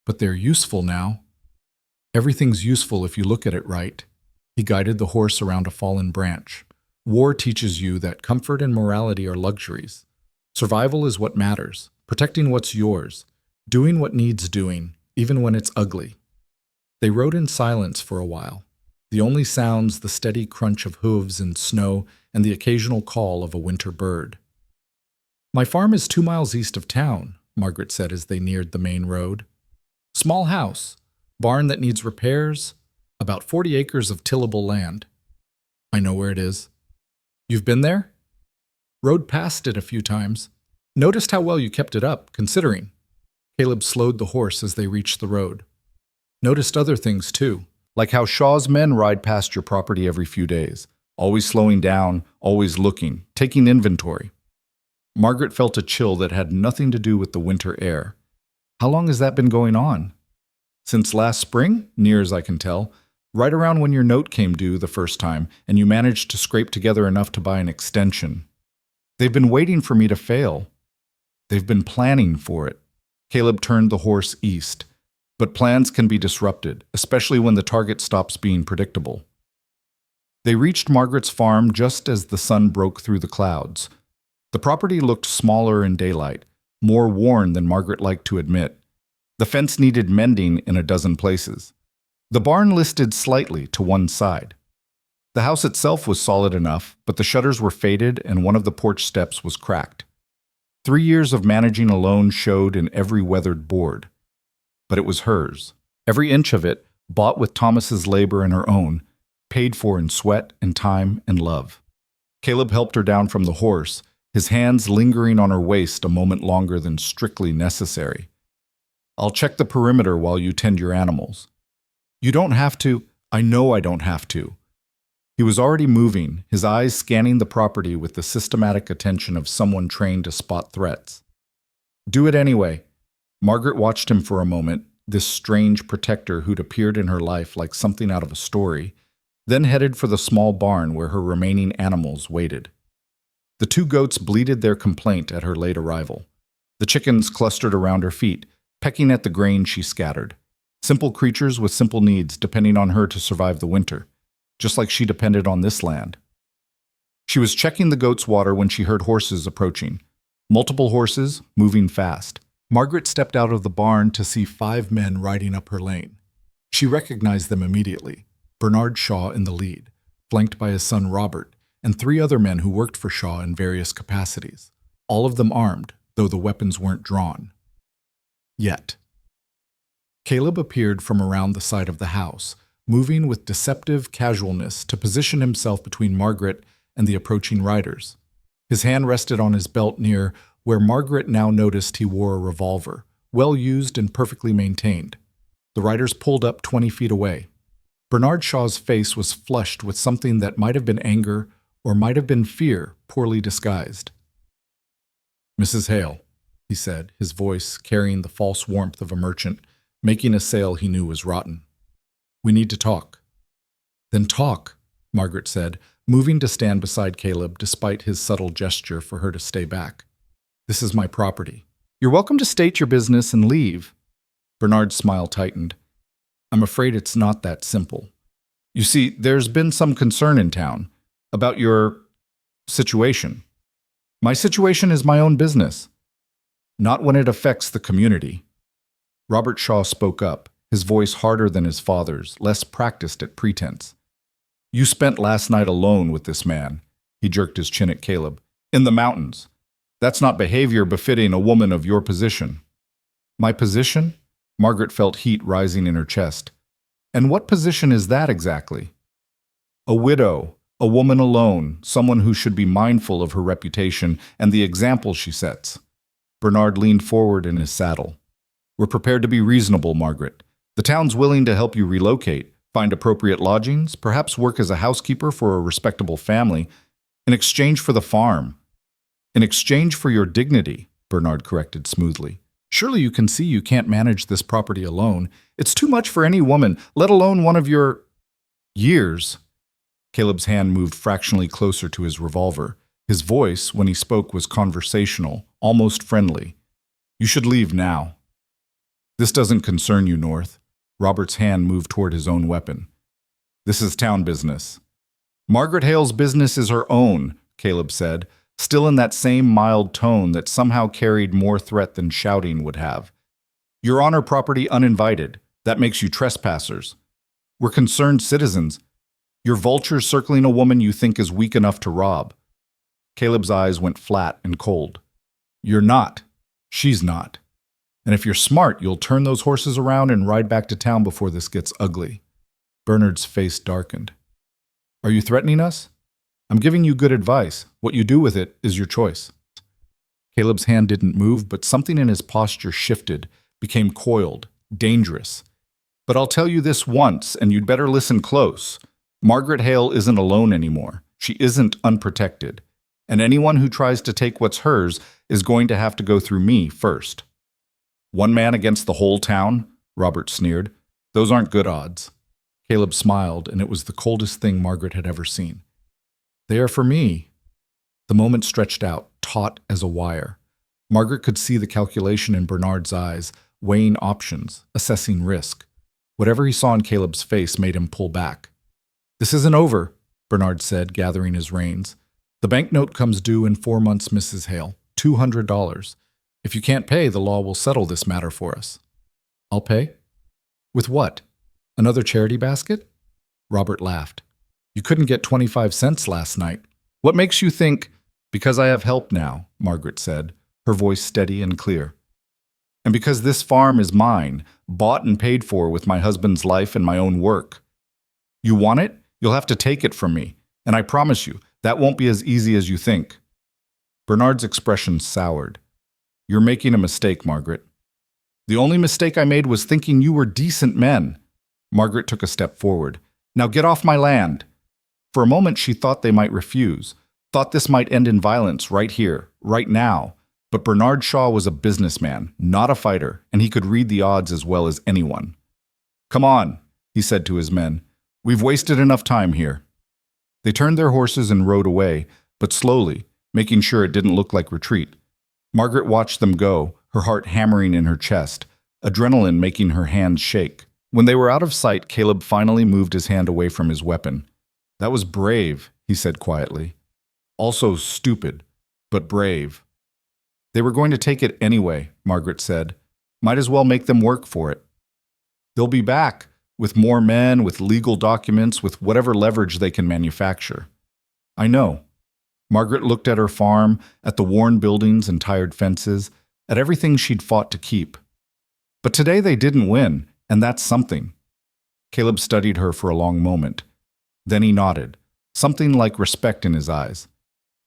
But they're useful now. Everything's useful if you look at it right. He guided the horse around a fallen branch. War teaches you that comfort and morality are luxuries. Survival is what matters, protecting what's yours, doing what needs doing, even when it's ugly. They rode in silence for a while. The only sounds the steady crunch of hooves in snow and the occasional call of a winter bird. My farm is 2 miles east of town, Margaret said as they neared the main road. Small house, barn that needs repairs, About 40 acres of tillable land. I know where it is. You've been there? Rode past it a few times. Noticed how well you kept it up, considering. Caleb slowed the horse as they reached the road. Noticed other things too, like how Shaw's men ride past your property every few days, always slowing down, always looking, taking inventory. Margaret felt a chill that had nothing to do with the winter air. How long has that been going on? Since last spring, near as I can tell, right around when your note came due the first time and you managed to scrape together enough to buy an extension. They've been waiting for me to fail. They've been planning for it. Caleb turned the horse east. But plans can be disrupted, especially when the target stops being predictable. They reached Margaret's farm just as the sun broke through the clouds. The property looked smaller in daylight, more worn than Margaret liked to admit. The fence needed mending in a dozen places. The barn listed slightly to one side. The house itself was solid enough, but the shutters were faded and one of the porch steps was cracked. 3 years of managing alone showed in every weathered board. But it was hers. Every inch of it, bought with Thomas's labor and her own, paid for in sweat and time and love. Caleb helped her down from the horse, his hands lingering on her waist a moment longer than strictly necessary. I'll check the perimeter while you tend your animals. You don't have to. I know I don't have to. He was already moving, his eyes scanning the property with the systematic attention of someone trained to spot threats. Do it anyway. Margaret watched him for a moment, this strange protector who'd appeared in her life like something out of a story, then headed for the small barn where her remaining animals waited. The 2 goats bleated their complaint at her late arrival. The chickens clustered around her feet, pecking at the grain she scattered. Simple creatures with simple needs depending on her to survive the winter, just like she depended on this land. She was checking the goats' water when she heard horses approaching. Multiple horses, moving fast. Margaret stepped out of the barn to see 5 men riding up her lane. She recognized them immediately. Bernard Shaw in the lead, flanked by his son Robert, and 3 other men who worked for Shaw in various capacities, all of them armed, though the weapons weren't drawn. Yet. Caleb appeared from around the side of the house, moving with deceptive casualness to position himself between Margaret and the approaching riders. His hand rested on his belt near where Margaret now noticed he wore a revolver, well used and perfectly maintained. The riders pulled up 20 feet away. Bernard Shaw's face was flushed with something that might have been anger or might have been fear, poorly disguised. "Mrs. Hale," he said, his voice carrying the false warmth of a merchant, making a sale he knew was rotten. "We need to talk." "Then talk," Margaret said, moving to stand beside Caleb despite his subtle gesture for her to stay back. "This is my property. You're welcome to state your business and leave." Bernard's smile tightened. "I'm afraid it's not that simple. You see, there's been some concern in town about your situation. My situation is my own business, not when it affects the community." Robert Shaw spoke up, his voice harder than his father's, less practiced at pretense. "You spent last night alone with this man," he jerked his chin at Caleb, "in the mountains. That's not behavior befitting a woman of your position." "My position?" Margaret felt heat rising in her chest. "And what position is that exactly?" "A widow, a woman alone, someone who should be mindful of her reputation and the example she sets." Bernard leaned forward in his saddle. "We're prepared to be reasonable, Margaret. The town's willing to help you relocate, find appropriate lodgings, perhaps work as a housekeeper for a respectable family, in exchange for the farm." "In exchange for your dignity," Bernard corrected smoothly. "Surely you can see you can't manage this property alone. It's too much for any woman, let alone one of your years." Caleb's hand moved fractionally closer to his revolver. His voice, when he spoke, was conversational, almost friendly. "You should leave now." "This doesn't concern you, North." Robert's hand moved toward his own weapon. "This is town business." "Margaret Hale's business is her own," Caleb said, still in that same mild tone that somehow carried more threat than shouting would have. "You're on her property uninvited. That makes you trespassers. We're concerned citizens. You're vultures circling a woman you think is weak enough to rob." Caleb's eyes went flat and cold. "You're not. She's not. And if you're smart, you'll turn those horses around and ride back to town before this gets ugly." Bernard's face darkened. Are you threatening us? I'm giving you good advice. What you do with it is your choice. Caleb's hand didn't move, but something in his posture shifted, became coiled, dangerous. But I'll tell you this once, and you'd better listen close. Margaret Hale isn't alone anymore. She isn't unprotected. And anyone who tries to take what's hers is going to have to go through me first. One man against the whole town? Robert sneered. Those aren't good odds. Caleb smiled, and it was the coldest thing Margaret had ever seen. They are for me. The moment stretched out, taut as a wire. Margaret could see the calculation in Bernard's eyes, weighing options, assessing risk. Whatever he saw in Caleb's face made him pull back. This isn't over, Bernard said, gathering his reins. The banknote comes due in 4 months, Mrs. Hale. $200. If you can't pay, the law will settle this matter for us. I'll pay? With what? Another charity basket? Robert laughed. You couldn't get 25 cents last night. What makes you think? Because I have help now, Margaret said, her voice steady and clear. And because this farm is mine, bought and paid for with my husband's life and my own work. You want it? You'll have to take it from me, and I promise you, that won't be as easy as you think. Bernard's expression soured. You're making a mistake, Margaret. The only mistake I made was thinking you were decent men. Margaret took a step forward. Now get off my land. For a moment she thought they might refuse, thought this might end in violence right here, right now. But Bernard Shaw was a businessman, not a fighter, and he could read the odds as well as anyone. Come on, he said to his men. We've wasted enough time here. They turned their horses and rode away, but slowly, making sure it didn't look like retreat. Margaret watched them go, her heart hammering in her chest, adrenaline making her hands shake. When they were out of sight, Caleb finally moved his hand away from his weapon. That was brave, he said quietly. Also stupid, but brave. They were going to take it anyway, Margaret said. Might as well make them work for it. They'll be back, with more men, with legal documents, with whatever leverage they can manufacture. I know. Margaret looked at her farm, at the worn buildings and tired fences, at everything she'd fought to keep. But today they didn't win, and that's something. Caleb studied her for a long moment. Then he nodded, something like respect in his eyes.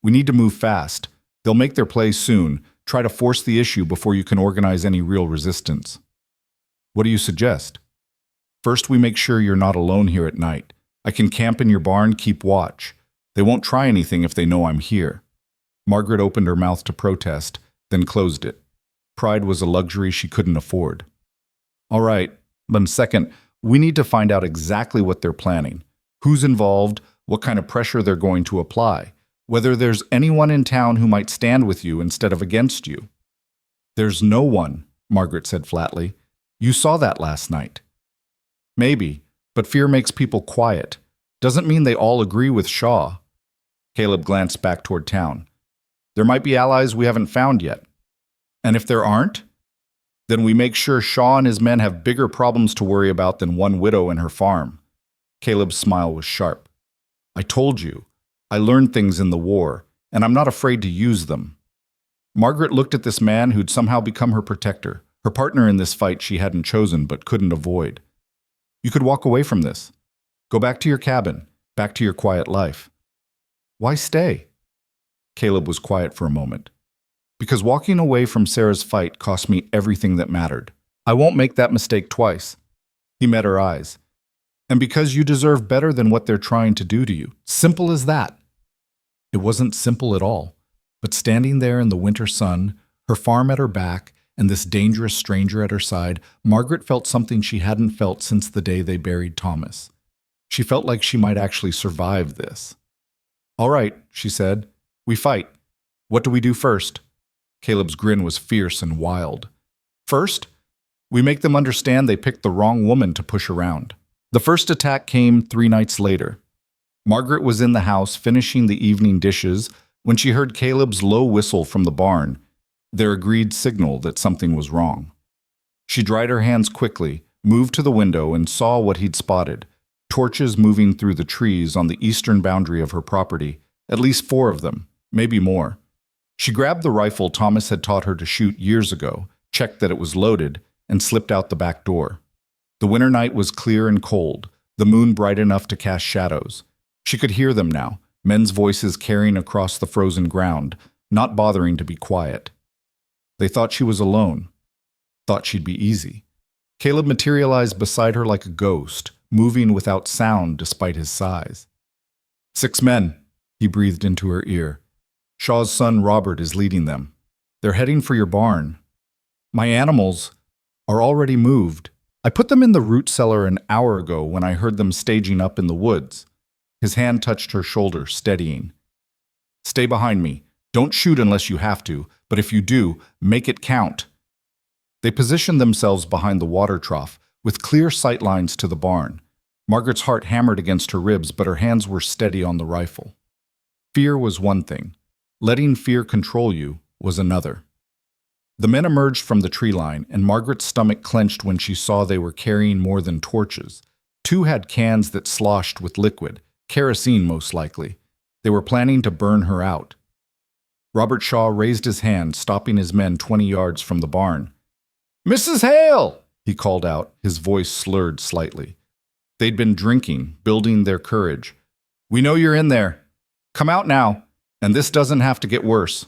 We need to move fast. They'll make their play soon. Try to force the issue before you can organize any real resistance. What do you suggest? First, we make sure you're not alone here at night. I can camp in your barn, keep watch. They won't try anything if they know I'm here. Margaret opened her mouth to protest, then closed it. Pride was a luxury she couldn't afford. All right, but second, we need to find out exactly what they're planning. Who's involved, what kind of pressure they're going to apply, whether there's anyone in town who might stand with you instead of against you. There's no one, Margaret said flatly. You saw that last night. Maybe, but fear makes people quiet. Doesn't mean they all agree with Shaw. Caleb glanced back toward town. There might be allies we haven't found yet. And if there aren't, then we make sure Shaw and his men have bigger problems to worry about than one widow and her farm. Caleb's smile was sharp. I told you, I learned things in the war, and I'm not afraid to use them. Margaret looked at this man who'd somehow become her protector, her partner in this fight she hadn't chosen but couldn't avoid. You could walk away from this. Go back to your cabin, back to your quiet life. Why stay? Caleb was quiet for a moment. Because walking away from Sarah's fight cost me everything that mattered. I won't make that mistake twice. He met her eyes. And because you deserve better than what they're trying to do to you. Simple as that. It wasn't simple at all. But standing there in the winter sun, her farm at her back, and this dangerous stranger at her side, Margaret felt something she hadn't felt since the day they buried Thomas. She felt like she might actually survive this. All right, she said. We fight. What do we do first? Caleb's grin was fierce and wild. First, we make them understand they picked the wrong woman to push around. The first attack came 3 nights later. Margaret was in the house finishing the evening dishes when she heard Caleb's low whistle from the barn, their agreed signal that something was wrong. She dried her hands quickly, moved to the window, and saw what he'd spotted, torches moving through the trees on the eastern boundary of her property, at least 4 of them, maybe more. She grabbed the rifle Thomas had taught her to shoot years ago, checked that it was loaded, and slipped out the back door. The winter night was clear and cold. the moon bright enough to cast shadows. She could hear them now, men's voices carrying across the frozen ground, not bothering to be quiet. They thought she was alone, thought she'd be easy. Caleb materialized beside her like a ghost, moving without sound despite his size. 6 men, he breathed into her ear. Shaw's son Robert is leading them. They're heading for your barn. My animals are already moved. I put them in the root cellar an hour ago when I heard them staging up in the woods. His hand touched her shoulder, steadying. Stay behind me. Don't shoot unless you have to, but if you do, make it count. They positioned themselves behind the water trough, with clear sight lines to the barn. Margaret's heart hammered against her ribs, but her hands were steady on the rifle. Fear was one thing. Letting fear control you was another. The men emerged from the tree line, and Margaret's stomach clenched when she saw they were carrying more than torches. 2 had cans that sloshed with liquid, kerosene most likely. They were planning to burn her out. Robert Shaw raised his hand, stopping his men 20 yards from the barn. "Mrs. Hale!" he called out, his voice slurred slightly. They'd been drinking, building their courage. "We know you're in there. Come out now, and this doesn't have to get worse."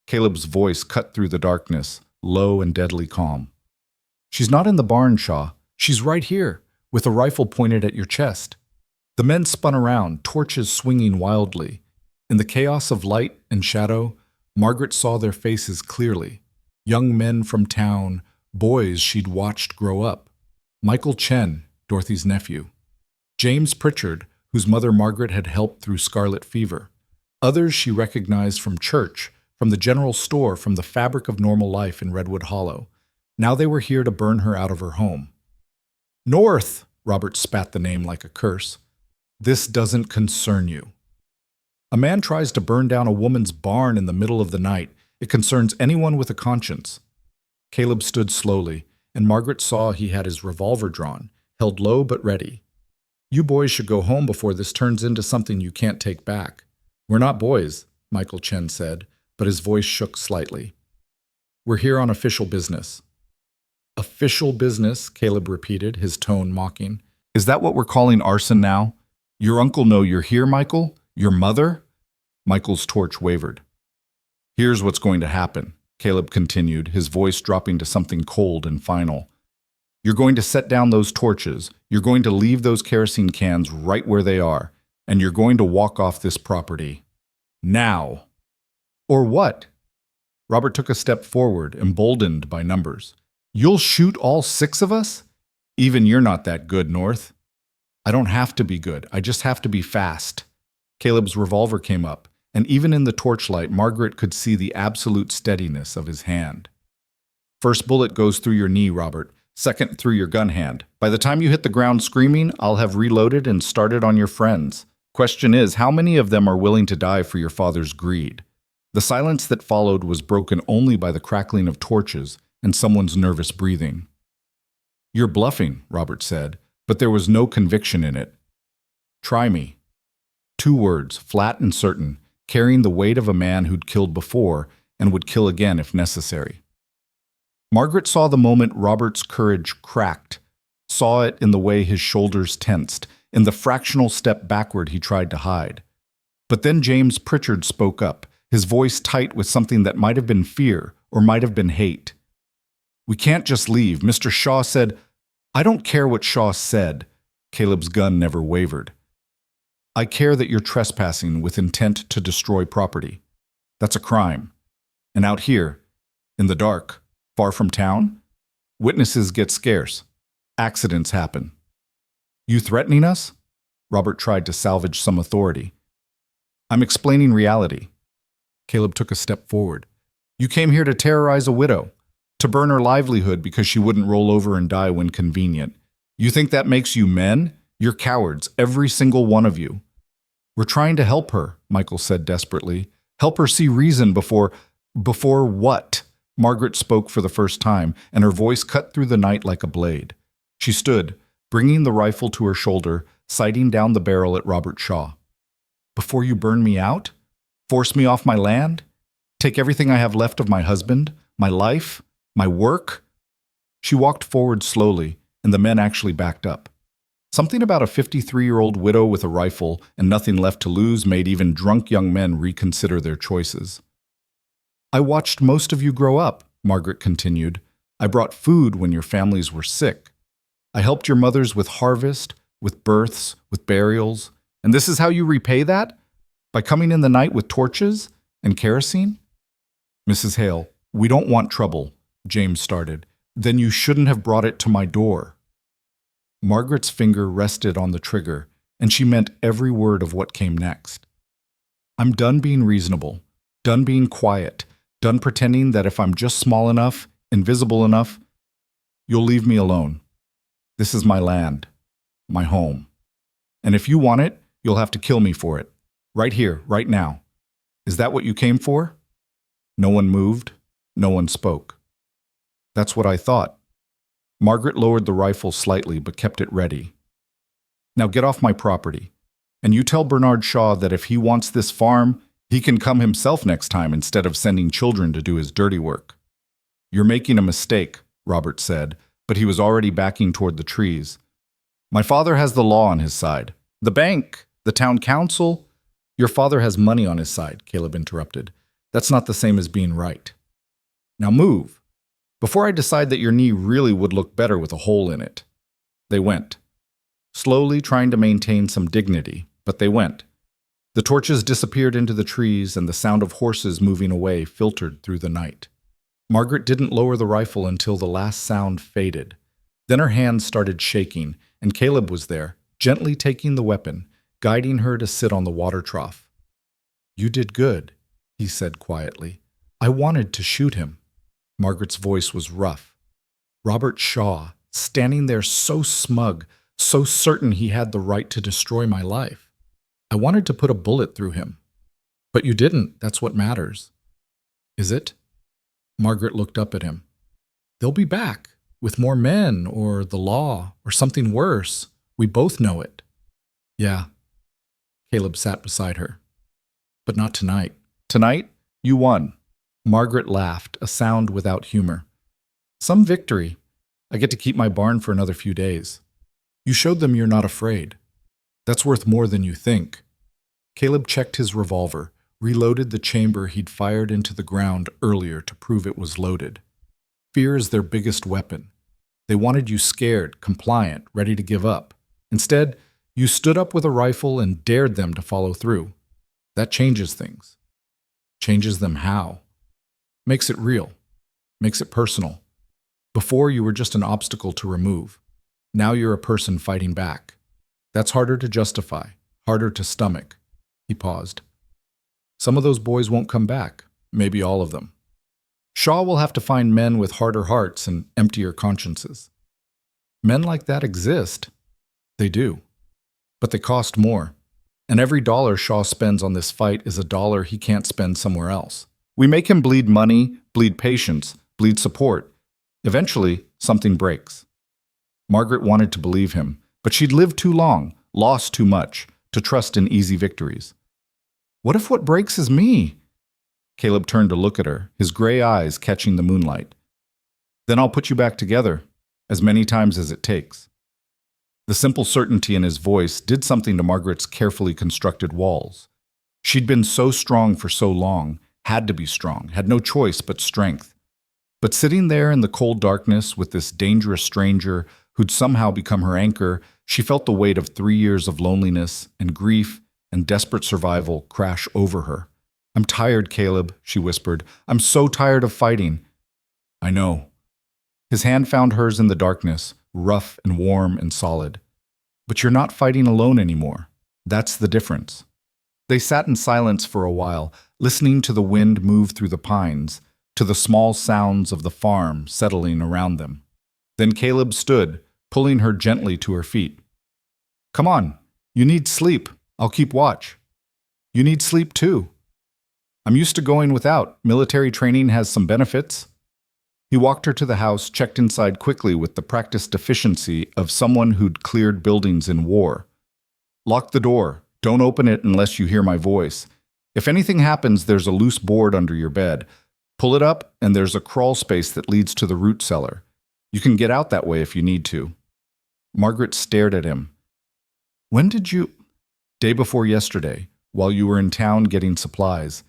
Caleb's voice cut through the darkness, low and deadly calm. "She's not in the barn, Shaw. She's right here, with a rifle pointed at your chest." The men spun around, torches swinging wildly. In the chaos of light and shadow, Margaret saw their faces clearly. Young men from town, boys she'd watched grow up. Michael Chen, Dorothy's nephew. James Pritchard, whose mother Margaret had helped through scarlet fever. Others she recognized from church, from the general store, from the fabric of normal life in Redwood Hollow. Now they were here to burn her out of her home. "North!" Robert spat the name like a curse. "This doesn't concern you. A man tries to burn down a woman's barn in the middle of the night. It concerns anyone with a conscience." Caleb stood slowly, and Margaret saw he had his revolver drawn, held low but ready. "You boys should go home before this turns into something you can't take back." "We're not boys," Michael Chen said, but his voice shook slightly. "We're here on official business." "Official business," Caleb repeated, his tone mocking. "Is that what we're calling arson now? Your uncle know you're here, Michael? Your mother?" Michael's torch wavered. "Here's what's going to happen," Caleb continued, his voice dropping to something cold and final. "You're going to set down those torches, you're going to leave those kerosene cans right where they are, and you're going to walk off this property. Now." "Or what?" Robert took a step forward, emboldened by numbers. "You'll shoot all 6 of us? Even you're not that good, North." "I don't have to be good, I just have to be fast." Caleb's revolver came up, and even in the torchlight, Margaret could see the absolute steadiness of his hand. "First bullet goes through your knee, Robert. Second through your gun hand. By the time you hit the ground screaming, I'll have reloaded and started on your friends. Question is, how many of them are willing to die for your father's greed?" The silence that followed was broken only by the crackling of torches and someone's nervous breathing. "You're bluffing," Robert said, but there was no conviction in it. "Try me." 2 words, flat and certain, carrying the weight of a man who'd killed before and would kill again if necessary. Margaret saw the moment Robert's courage cracked, saw it in the way his shoulders tensed, in the fractional step backward he tried to hide. But then James Pritchard spoke up, his voice tight with something that might have been fear or might have been hate. "We can't just leave. Mr. Shaw said—" "I don't care what Shaw said." Caleb's gun never wavered. "I care that you're trespassing with intent to destroy property. That's a crime. And out here, in the dark, far from town, witnesses get scarce. Accidents happen. You threatening us?" Robert tried to salvage some authority. "I'm explaining reality." Caleb took a step forward. "You came here to terrorize a widow, to burn her livelihood because she wouldn't roll over and die when convenient. You think that makes you men? You're cowards, every single one of you." "We're trying to help her," Michael said desperately. "Help her see reason before—" "Before what?" Margaret spoke for the first time, and her voice cut through the night like a blade. She stood, bringing the rifle to her shoulder, sighting down the barrel at Robert Shaw. "Before you burn me out? Force me off my land? Take everything I have left of my husband, my life, my work?" She walked forward slowly, and the men actually backed up. Something about a 53-year-old widow with a rifle and nothing left to lose made even drunk young men reconsider their choices. I watched most of you grow up, Margaret continued. I brought food when your families were sick. I helped your mothers with harvest, with births, with burials. And this is how you repay that? By coming in the night with torches and kerosene? Mrs. Hale, we don't want trouble, James started. Then you shouldn't have brought it to my door. Margaret's finger rested on the trigger, and she meant every word of what came next. I'm done being reasonable, done being quiet, done pretending that if I'm just small enough, invisible enough, you'll leave me alone. This is my land, my home. And if you want it, you'll have to kill me for it. Right here, right now. Is that what you came for? No one moved. No one spoke. That's what I thought. Margaret lowered the rifle slightly but kept it ready. Now get off my property. And you tell Bernard Shaw that if he wants this farm, he can come himself next time instead of sending children to do his dirty work. You're making a mistake, Robert said, but he was already backing toward the trees. My father has the law on his side. The bank, the town council. Your father has money on his side, Caleb interrupted. That's not the same as being right. Now move, before I decide that your knee really would look better with a hole in it. They went, slowly trying to maintain some dignity, but they went. The torches disappeared into the trees, and the sound of horses moving away filtered through the night. Margaret didn't lower the rifle until the last sound faded. Then her hands started shaking, and Caleb was there, gently taking the weapon, guiding her to sit on the water trough. You did good, he said quietly. I wanted to shoot him. Margaret's voice was rough. Robert Shaw, standing there so smug, so certain he had the right to destroy my life. I wanted to put a bullet through him. But you didn't, that's what matters. Is it? Margaret looked up at him. They'll be back, with more men, or the law, or something worse. We both know it. Yeah. Caleb sat beside her. But not tonight. Tonight, you won. Margaret laughed, a sound without humor. Some victory. I get to keep my barn for another few days. You showed them you're not afraid. That's worth more than you think. Caleb checked his revolver, reloaded the chamber he'd fired into the ground earlier to prove it was loaded. Fear is their biggest weapon. They wanted you scared, compliant, ready to give up. Instead, you stood up with a rifle and dared them to follow through. That changes things. Changes them how? Makes it real. Makes it personal. Before, you were just an obstacle to remove. Now you're a person fighting back. That's harder to justify, harder to stomach. He paused. Some of those boys won't come back, maybe all of them. Shaw will have to find men with harder hearts and emptier consciences. Men like that exist. They do. But they cost more. And every dollar Shaw spends on this fight is a dollar he can't spend somewhere else. We make him bleed money, bleed patience, bleed support. Eventually, something breaks. Margaret wanted to believe him, but she'd lived too long, lost too much, to trust in easy victories. What if what breaks is me? Caleb turned to look at her, his gray eyes catching the moonlight. Then I'll put you back together, as many times as it takes. The simple certainty in his voice did something to Margaret's carefully constructed walls. She'd been so strong for so long, had to be strong, had no choice but strength. But sitting there in the cold darkness with this dangerous stranger who'd somehow become her anchor, she felt the weight of 3 years of loneliness and grief and desperate survival crash over her. I'm tired, Caleb, she whispered. I'm so tired of fighting. I know. His hand found hers in the darkness, rough and warm and solid. But you're not fighting alone anymore. That's the difference. They sat in silence for a while, listening to the wind move through the pines, to the small sounds of the farm settling around them. Then Caleb stood, pulling her gently to her feet. Come on, you need sleep. I'll keep watch. You need sleep too. I'm used to going without. Military training has some benefits. He walked her to the house, checked inside quickly with the practiced efficiency of someone who'd cleared buildings in war. Lock the door. Don't open it unless you hear my voice. If anything happens, there's a loose board under your bed. Pull it up, and there's a crawl space that leads to the root cellar. You can get out that way if you need to. Margaret stared at him, When did you? Day before yesterday, while you were in town getting supplies.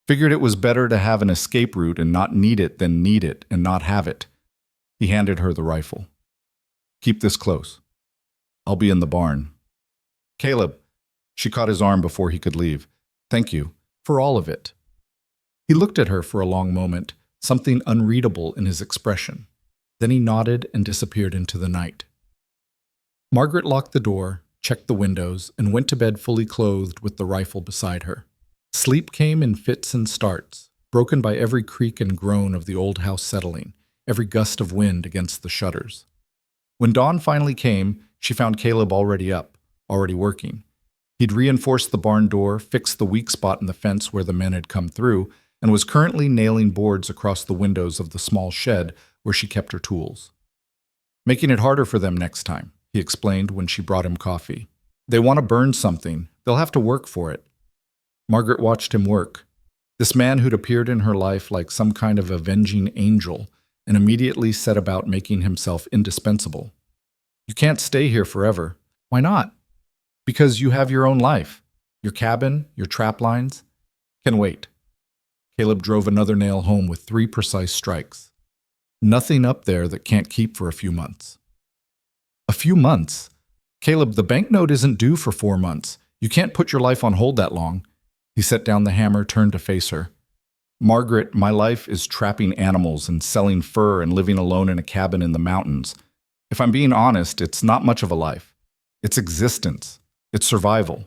Figured it was better to have an escape route and not need it than need it and not have it. He handed her the rifle. Keep this close. I'll be in the barn. Caleb. She caught his arm before he could leave. Thank you. For all of it. He looked at her for a long moment, something unreadable in his expression. Then he nodded and disappeared into the night. Margaret locked the door, checked the windows, and went to bed fully clothed with the rifle beside her. Sleep came in fits and starts, broken by every creak and groan of the old house settling, every gust of wind against the shutters. When dawn finally came, she found Caleb already up, already working. He'd reinforced the barn door, fixed the weak spot in the fence where the men had come through, and was currently nailing boards across the windows of the small shed where she kept her tools. Making it harder for them next time, he explained when she brought him coffee. They want to burn something. They'll have to work for it. Margaret watched him work. This man who'd appeared in her life like some kind of avenging angel and immediately set about making himself indispensable. You can't stay here forever. Why not? Because you have your own life. Your cabin, your trap lines. Can wait. Caleb drove another nail home with 3 precise strikes. Nothing up there that can't keep for a few months. A few months? Caleb, the banknote isn't due for 4 months. You can't put your life on hold that long. He set down the hammer, turned to face her. Margaret, my life is trapping animals and selling fur and living alone in a cabin in the mountains. If I'm being honest, it's not much of a life. It's existence. It's survival.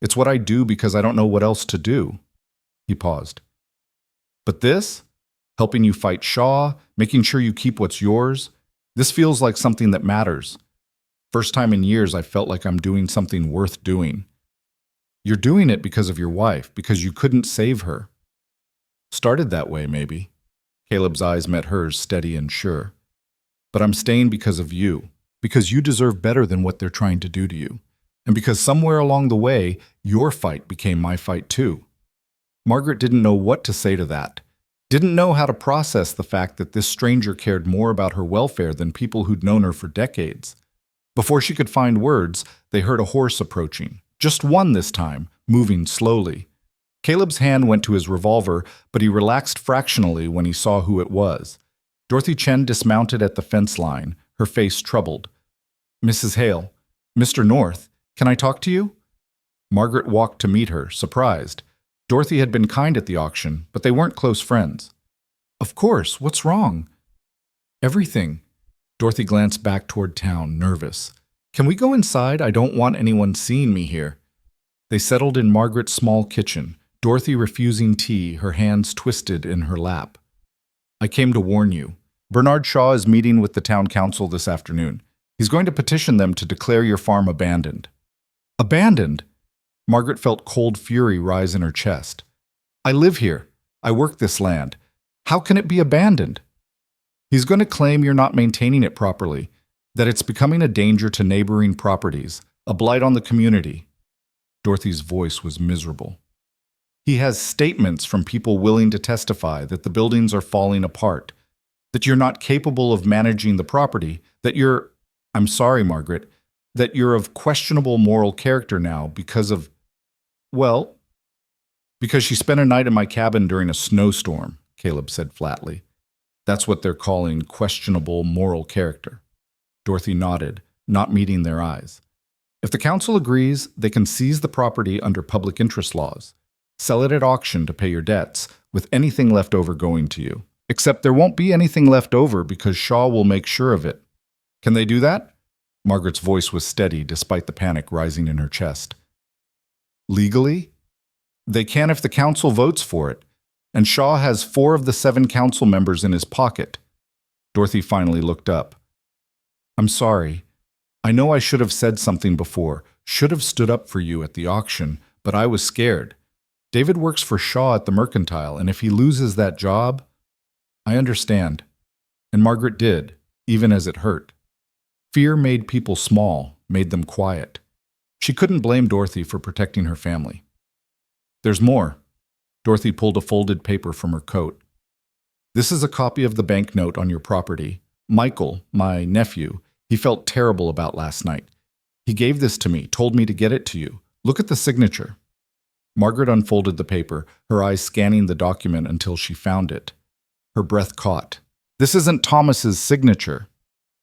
It's what I do because I don't know what else to do. He paused. But this? Helping you fight Shaw, making sure you keep what's yours? This feels like something that matters. First time in years I felt like I'm doing something worth doing. You're doing it because of your wife, because you couldn't save her. Started that way, maybe. Caleb's eyes met hers, steady and sure. But I'm staying because of you, because you deserve better than what they're trying to do to you, and because somewhere along the way, your fight became my fight too. Margaret didn't know what to say to that, didn't know how to process the fact that this stranger cared more about her welfare than people who'd known her for decades. Before she could find words, they heard a horse approaching. Just one this time, moving slowly. Caleb's hand went to his revolver, but he relaxed fractionally when he saw who it was. Dorothy Chen dismounted at the fence line, her face troubled. Mrs. Hale, Mr. North, can I talk to you? Margaret walked to meet her, surprised. Dorothy had been kind at the auction, but they weren't close friends. Of course, what's wrong? Everything. Dorothy glanced back toward town, nervous. Can we go inside? I don't want anyone seeing me here. They settled in Margaret's small kitchen, Dorothy refusing tea, her hands twisted in her lap. I came to warn you. Bernard Shaw is meeting with the town council this afternoon. He's going to petition them to declare your farm abandoned. Abandoned? Margaret felt cold fury rise in her chest. I live here. I work this land. How can it be abandoned? He's going to claim you're not maintaining it properly, that it's becoming a danger to neighboring properties, a blight on the community. Dorothy's voice was miserable. He has statements from people willing to testify that the buildings are falling apart, that you're not capable of managing the property, that you're, I'm sorry, Margaret, that you're of questionable moral character now because of, well, because she spent a night in my cabin during a snowstorm, Caleb said flatly. That's what they're calling questionable moral character. Dorothy nodded, not meeting their eyes. If the council agrees, they can seize the property under public interest laws. Sell it at auction to pay your debts, with anything left over going to you. Except there won't be anything left over because Shaw will make sure of it. Can they do that? Margaret's voice was steady despite the panic rising in her chest. Legally? They can if the council votes for it, and Shaw has 4 of the 7 council members in his pocket. Dorothy finally looked up. I'm sorry. I know I should have said something before, should have stood up for you at the auction, but I was scared. David works for Shaw at the Mercantile, and if he loses that job, I understand. And Margaret did, even as it hurt. Fear made people small, made them quiet. She couldn't blame Dorothy for protecting her family. There's more. Dorothy pulled a folded paper from her coat. This is a copy of the banknote on your property. Michael, my nephew, he felt terrible about last night. He gave this to me, told me to get it to you. Look at the signature. Margaret unfolded the paper, her eyes scanning the document until she found it. Her breath caught. This isn't Thomas's signature.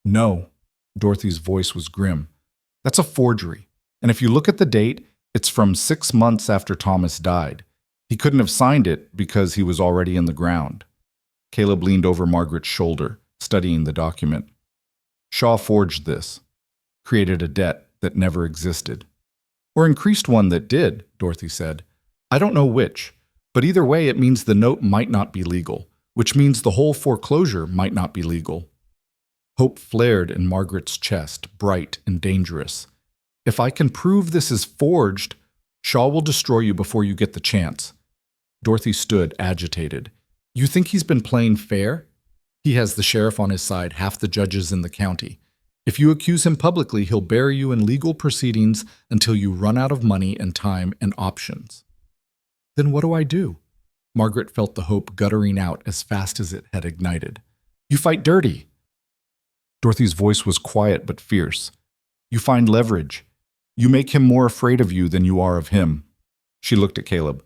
No. Dorothy's voice was grim. That's a forgery. And if you look at the date, it's from 6 months after Thomas died. He couldn't have signed it because he was already in the ground. Caleb leaned over Margaret's shoulder, studying the document. Shaw forged this, created a debt that never existed. Or increased one that did, Dorothy said. I don't know which, but either way it means the note might not be legal, which means the whole foreclosure might not be legal. Hope flared in Margaret's chest, bright and dangerous. If I can prove this is forged, Shaw will destroy you before you get the chance. Dorothy stood, agitated. You think he's been playing fair? He has the sheriff on his side, half the judges in the county. If you accuse him publicly, he'll bury you in legal proceedings until you run out of money and time and options. Then what do I do? Margaret felt the hope guttering out as fast as it had ignited. You fight dirty. Dorothy's voice was quiet but fierce. You find leverage. You make him more afraid of you than you are of him. She looked at Caleb.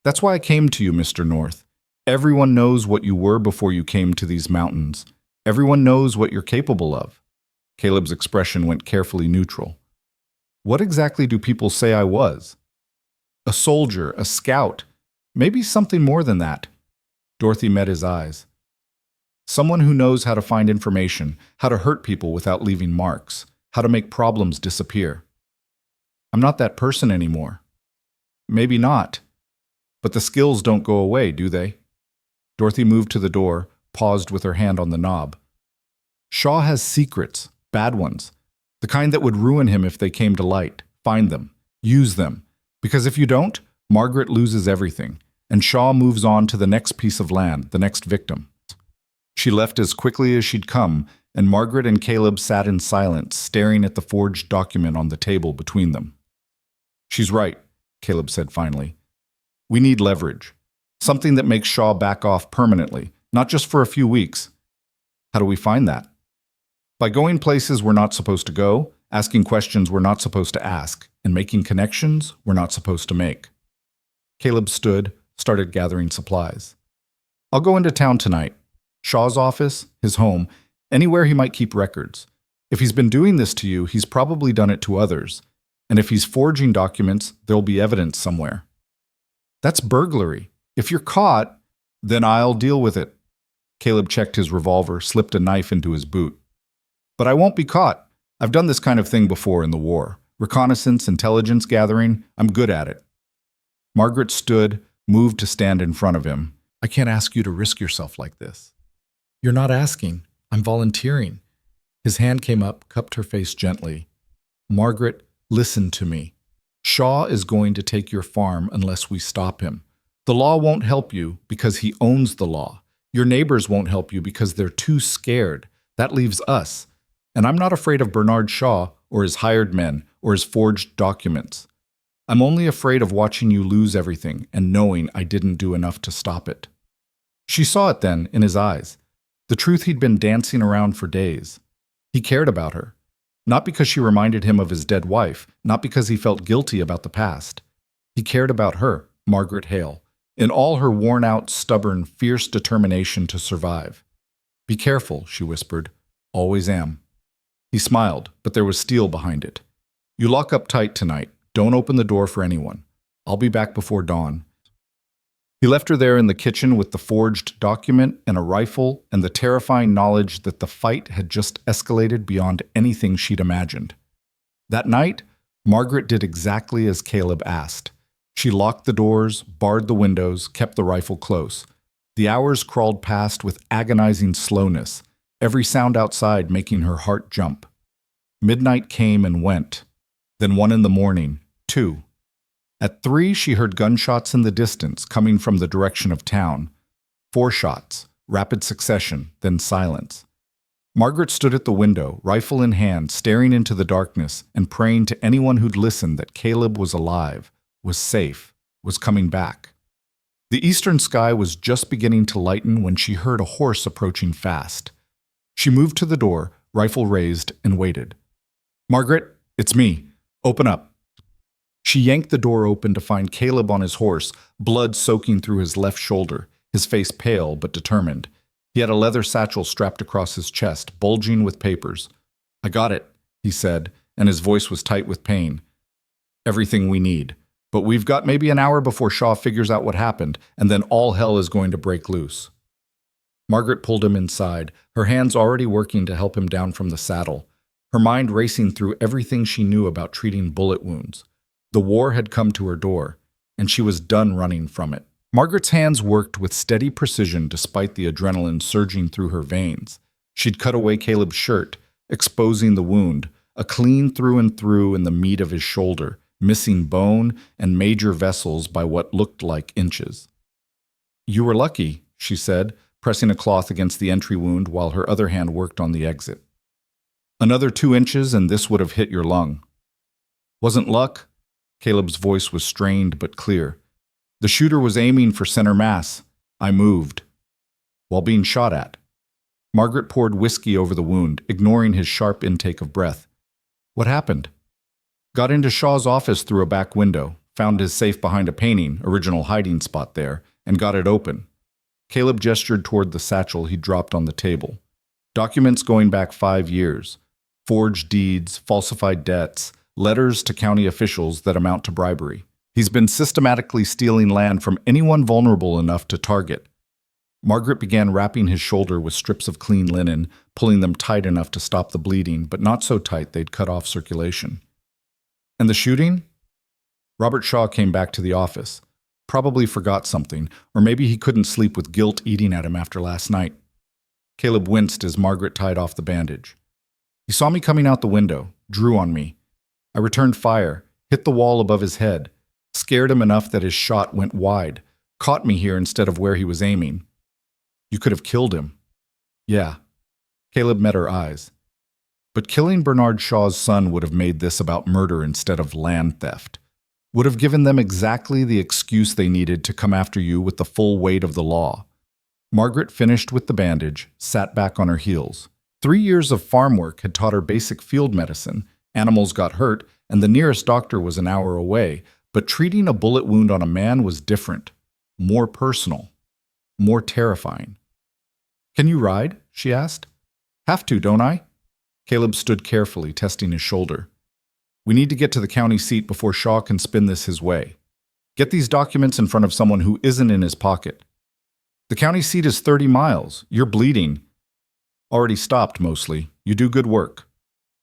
That's why I came to you, Mr. North. Everyone knows what you were before you came to these mountains. Everyone knows what you're capable of. Caleb's expression went carefully neutral. What exactly do people say I was? A soldier, a scout, maybe something more than that. Dorothy met his eyes. Someone who knows how to find information, how to hurt people without leaving marks, how to make problems disappear. I'm not that person anymore. Maybe not. But the skills don't go away, do they? Dorothy moved to the door, paused with her hand on the knob. Shaw has secrets, bad ones, the kind that would ruin him if they came to light. Find them. Use them. Because if you don't, Margaret loses everything, and Shaw moves on to the next piece of land, the next victim. She left as quickly as she'd come, and Margaret and Caleb sat in silence, staring at the forged document on the table between them. She's right, Caleb said finally. We need leverage. Something that makes Shaw back off permanently, not just for a few weeks. How do we find that? By going places we're not supposed to go, asking questions we're not supposed to ask, and making connections we're not supposed to make. Caleb stood, started gathering supplies. I'll go into town tonight. Shaw's office, his home, anywhere he might keep records. If he's been doing this to you, he's probably done it to others. And if he's forging documents, there'll be evidence somewhere. That's burglary. If you're caught, then I'll deal with it. Caleb checked his revolver, slipped a knife into his boot. But I won't be caught. I've done this kind of thing before in the war. Reconnaissance, intelligence gathering, I'm good at it. Margaret stood, moved to stand in front of him. I can't ask you to risk yourself like this. You're not asking. I'm volunteering. His hand came up, cupped her face gently. Margaret, listen to me. Shaw is going to take your farm unless we stop him. The law won't help you because he owns the law. Your neighbors won't help you because they're too scared. That leaves us. And I'm not afraid of Bernard Shaw or his hired men or his forged documents. I'm only afraid of watching you lose everything and knowing I didn't do enough to stop it. She saw it then in his eyes, the truth he'd been dancing around for days. He cared about her, not because she reminded him of his dead wife, not because he felt guilty about the past. He cared about her, Margaret Hale, in all her worn-out, stubborn, fierce determination to survive. Be careful, she whispered. Always am. He smiled, but there was steel behind it. You lock up tight tonight. Don't open the door for anyone. I'll be back before dawn. He left her there in the kitchen with the forged document and a rifle and the terrifying knowledge that the fight had just escalated beyond anything she'd imagined. That night, Margaret did exactly as Caleb asked. She locked the doors, barred the windows, kept the rifle close. The hours crawled past with agonizing slowness, every sound outside making her heart jump. Midnight came and went. Then 1 a.m, 2. At 3, she heard gunshots in the distance coming from the direction of town. 4 shots, rapid succession, then silence. Margaret stood at the window, rifle in hand, staring into the darkness and praying to anyone who'd listen that Caleb was alive, was safe, was coming back. The eastern sky was just beginning to lighten when she heard a horse approaching fast. She moved to the door, rifle raised, and waited. Margaret, It's me. Open up. She yanked the door open to find Caleb on his horse, blood soaking through his left shoulder, his face pale but determined. He had a leather satchel strapped across his chest, bulging with papers. I got it, he said, and his voice was tight with pain. Everything we need. But we've got maybe an hour before Shaw figures out what happened, and then all hell is going to break loose. Margaret pulled him inside, her hands already working to help him down from the saddle, her mind racing through everything she knew about treating bullet wounds. The war had come to her door, and she was done running from it. Margaret's hands worked with steady precision despite the adrenaline surging through her veins. She'd cut away Caleb's shirt, exposing the wound, a clean through and through in the meat of his shoulder, missing bone and major vessels by what looked like inches. You were lucky, she said, pressing a cloth against the entry wound while her other hand worked on the exit. Another 2 inches and this would have hit your lung. Wasn't luck? Caleb's voice was strained but clear. The shooter was aiming for center mass. I moved. While being shot at. Margaret poured whiskey over the wound, ignoring his sharp intake of breath. What happened? Got into Shaw's office through a back window, found his safe behind a painting, original hiding spot there, and got it open. Caleb gestured toward the satchel he dropped on the table. Documents going back 5 years. Forged deeds, falsified debts, letters to county officials that amount to bribery. He's been systematically stealing land from anyone vulnerable enough to target. Margaret began wrapping his shoulder with strips of clean linen, pulling them tight enough to stop the bleeding, but not so tight they'd cut off circulation. And the shooting? Robert Shaw came back to the office. Probably forgot something, or maybe he couldn't sleep with guilt eating at him after last night. Caleb winced as Margaret tied off the bandage. He saw me coming out the window, drew on me. I returned fire, hit the wall above his head, scared him enough that his shot went wide, caught me here instead of where he was aiming. You could have killed him. Yeah. Caleb met her eyes. But killing Bernard Shaw's son would have made this about murder instead of land theft. Would have given them exactly the excuse they needed to come after you with the full weight of the law. Margaret finished with the bandage, sat back on her heels. 3 years of farm work had taught her basic field medicine. Animals got hurt, and the nearest doctor was an hour away, but treating a bullet wound on a man was different, more personal, more terrifying. Can you ride? She asked. Have to, don't I? Caleb stood carefully, testing his shoulder. We need to get to the county seat before Shaw can spin this his way. Get these documents in front of someone who isn't in his pocket. The county seat is 30 miles. You're bleeding. Already stopped, mostly. You do good work.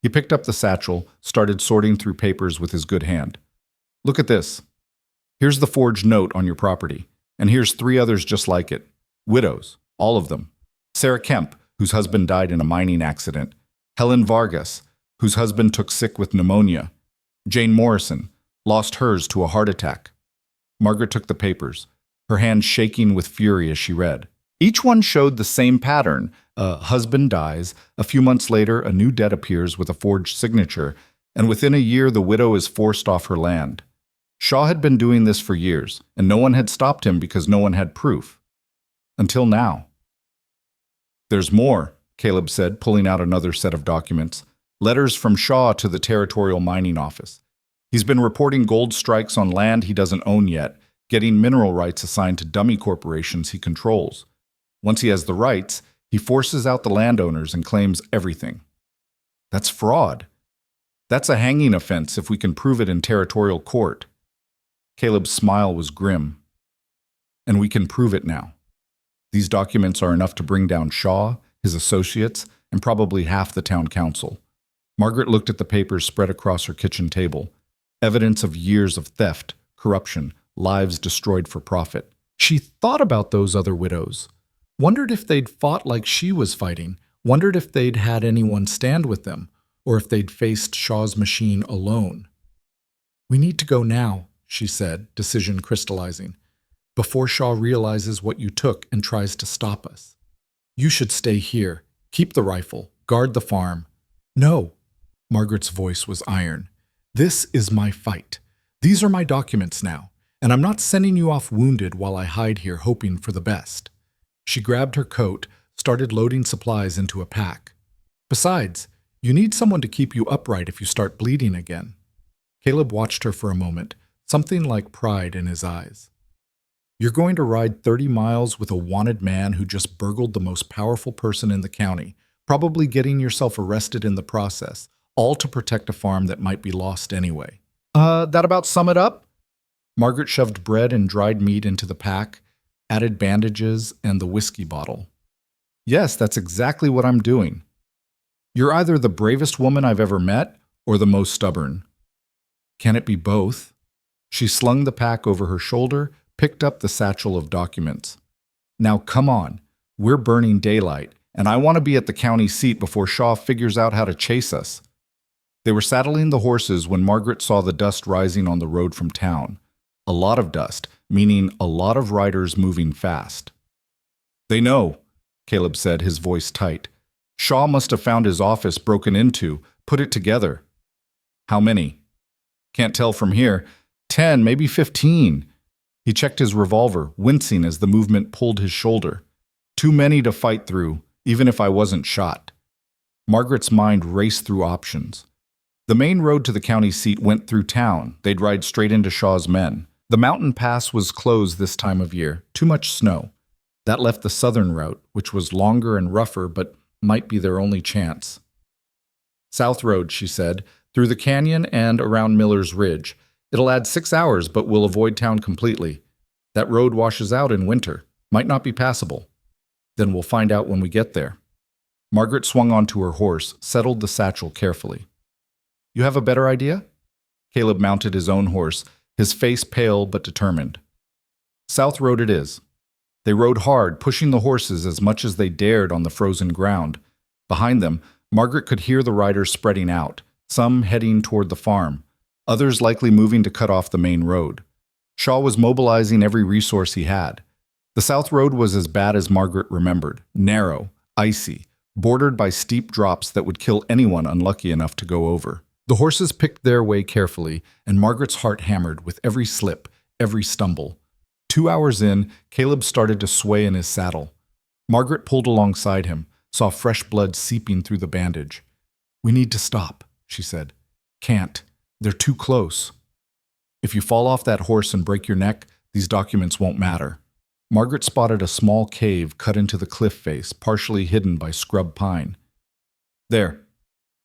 He picked up the satchel, started sorting through papers with his good hand. Look at this. Here's the forged note on your property, and here's 3 others just like it. Widows, all of them. Sarah Kemp, whose husband died in a mining accident. Helen Vargas, whose husband took sick with pneumonia. Jane Morrison, lost hers to a heart attack. Margaret took the papers, her hand shaking with fury as she read. Each one showed the same pattern. A husband dies, a few months later a new debt appears with a forged signature, and within a year the widow is forced off her land. Shaw had been doing this for years, and no one had stopped him because no one had proof. Until now. There's more, Caleb said, pulling out another set of documents. Letters from Shaw to the Territorial Mining Office. He's been reporting gold strikes on land he doesn't own yet, getting mineral rights assigned to dummy corporations he controls. Once he has the rights, he forces out the landowners and claims everything. That's fraud. That's a hanging offense if we can prove it in territorial court. Caleb's smile was grim. And we can prove it now. These documents are enough to bring down Shaw, his associates, and probably half the town council. Margaret looked at the papers spread across her kitchen table. Evidence of years of theft, corruption, lives destroyed for profit. She thought about those other widows. Wondered if they'd fought like she was fighting. Wondered if they'd had anyone stand with them, or if they'd faced Shaw's machine alone. We need to go now, she said, decision crystallizing, before Shaw realizes what you took and tries to stop us. You should stay here, keep the rifle, guard the farm. No, Margaret's voice was iron. This is my fight. These are my documents now, and I'm not sending you off wounded while I hide here hoping for the best. She grabbed her coat, started loading supplies into a pack. Besides, You need someone to keep you upright if you start bleeding again. Caleb watched her for a moment, something like pride in his eyes. You're going to ride 30 miles with a wanted man who just burgled the most powerful person in the county, probably getting yourself arrested in the process, all to protect a farm that might be lost anyway. That about sum it up? Margaret shoved bread and dried meat into the pack, added bandages and the whiskey bottle. Yes, that's exactly what I'm doing. You're either the bravest woman I've ever met or the most stubborn. Can it be both? She slung the pack over her shoulder, picked up the satchel of documents. Now come on, we're burning daylight, and I want to be at the county seat before Shaw figures out how to chase us. They were saddling the horses when Margaret saw the dust rising on the road from town. A lot of dust, meaning a lot of riders moving fast. They know, Caleb said, his voice tight. Shaw must have found his office broken into, put it together. How many? Can't tell from here. 10, maybe 15. He checked his revolver, wincing as the movement pulled his shoulder. Too many to fight through, even if I wasn't shot. Margaret's mind raced through options. The main road to the county seat went through town. They'd ride straight into Shaw's men. The mountain pass was closed this time of year, too much snow. That left the southern route, which was longer and rougher, but might be their only chance. South Road, she said, through the canyon and around Miller's Ridge. It'll add 6 hours, but we'll avoid town completely. That road washes out in winter. Might not be passable. Then we'll find out when we get there. Margaret swung onto her horse, settled the satchel carefully. You have a better idea? Caleb mounted his own horse, his face pale but determined. South Road it is. They rode hard, pushing the horses as much as they dared on the frozen ground. Behind them, Margaret could hear the riders spreading out, some heading toward the farm, others likely moving to cut off the main road. Shaw was mobilizing every resource he had. The South Road was as bad as Margaret remembered, narrow, icy, bordered by steep drops that would kill anyone unlucky enough to go over. The horses picked their way carefully, and Margaret's heart hammered with every slip, every stumble. 2 hours in, Caleb started to sway in his saddle. Margaret pulled alongside him, saw fresh blood seeping through the bandage. We need to stop, she said. Can't. They're too close. If you fall off that horse and break your neck, these documents won't matter. Margaret spotted a small cave cut into the cliff face, partially hidden by scrub pine. There.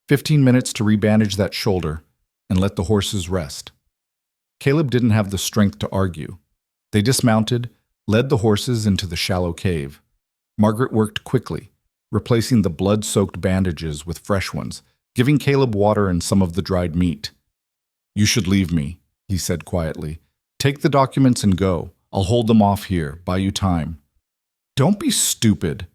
15 minutes to rebandage that shoulder and let the horses rest. Caleb didn't have the strength to argue. They dismounted, led the horses into the shallow cave. Margaret worked quickly, replacing the blood-soaked bandages with fresh ones, giving Caleb water and some of the dried meat. You should leave me, he said quietly. Take the documents and go. I'll hold them off here, buy you time. Don't be stupid.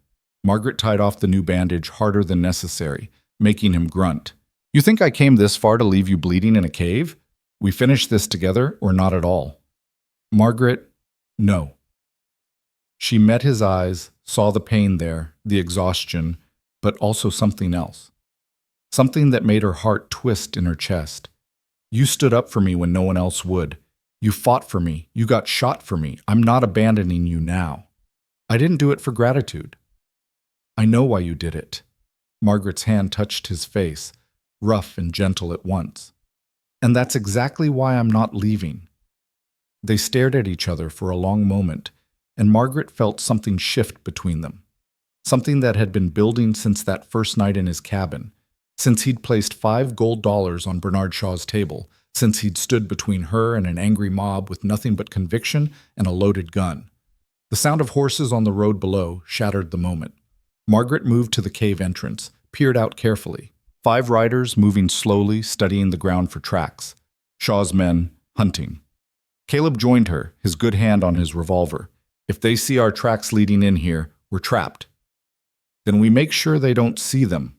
Margaret tied off the new bandage harder than necessary, making him grunt. You think I came this far to leave you bleeding in a cave? We finish this together or not at all? Margaret, no. She met his eyes, saw the pain there, the exhaustion, but also something else. Something that made her heart twist in her chest. You stood up for me when no one else would. You fought for me. You got shot for me. I'm not abandoning you now. I didn't do it for gratitude. I know why you did it. Margaret's hand touched his face, rough and gentle at once. And that's exactly why I'm not leaving. They stared at each other for a long moment, and Margaret felt something shift between them. Something that had been building since that first night in his cabin, since he'd placed $5 gold on Bernard Shaw's table, since he'd stood between her and an angry mob with nothing but conviction and a loaded gun. The sound of horses on the road below shattered the moment. Margaret moved to the cave entrance, peered out carefully. 5 riders moving slowly, studying the ground for tracks. Shaw's men hunting. Caleb joined her, his good hand on his revolver. If they see our tracks leading in here, we're trapped. Then we make sure they don't see them.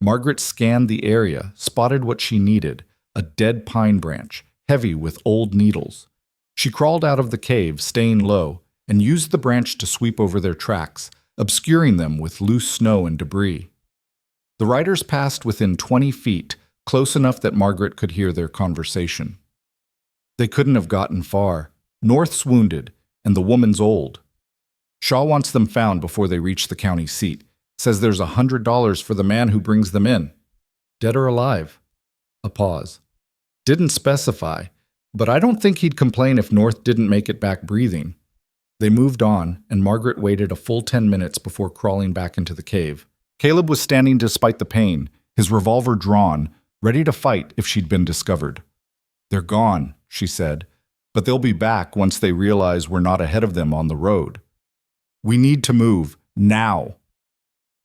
Margaret scanned the area, spotted what she needed, a dead pine branch, heavy with old needles. She crawled out of the cave, staying low, and used the branch to sweep over their tracks, obscuring them with loose snow and debris. The riders passed within 20 feet, close enough that Margaret could hear their conversation. They couldn't have gotten far. North's wounded, and the woman's old. Shaw wants them found before they reach the county seat. Says there's $100 for the man who brings them in. Dead or alive? A pause. Didn't specify, but I don't think he'd complain if North didn't make it back breathing. They moved on, and Margaret waited a full 10 minutes before crawling back into the cave. Caleb was standing despite the pain, his revolver drawn, ready to fight if she'd been discovered. They're gone, she said, but they'll be back once they realize we're not ahead of them on the road. We need to move, now.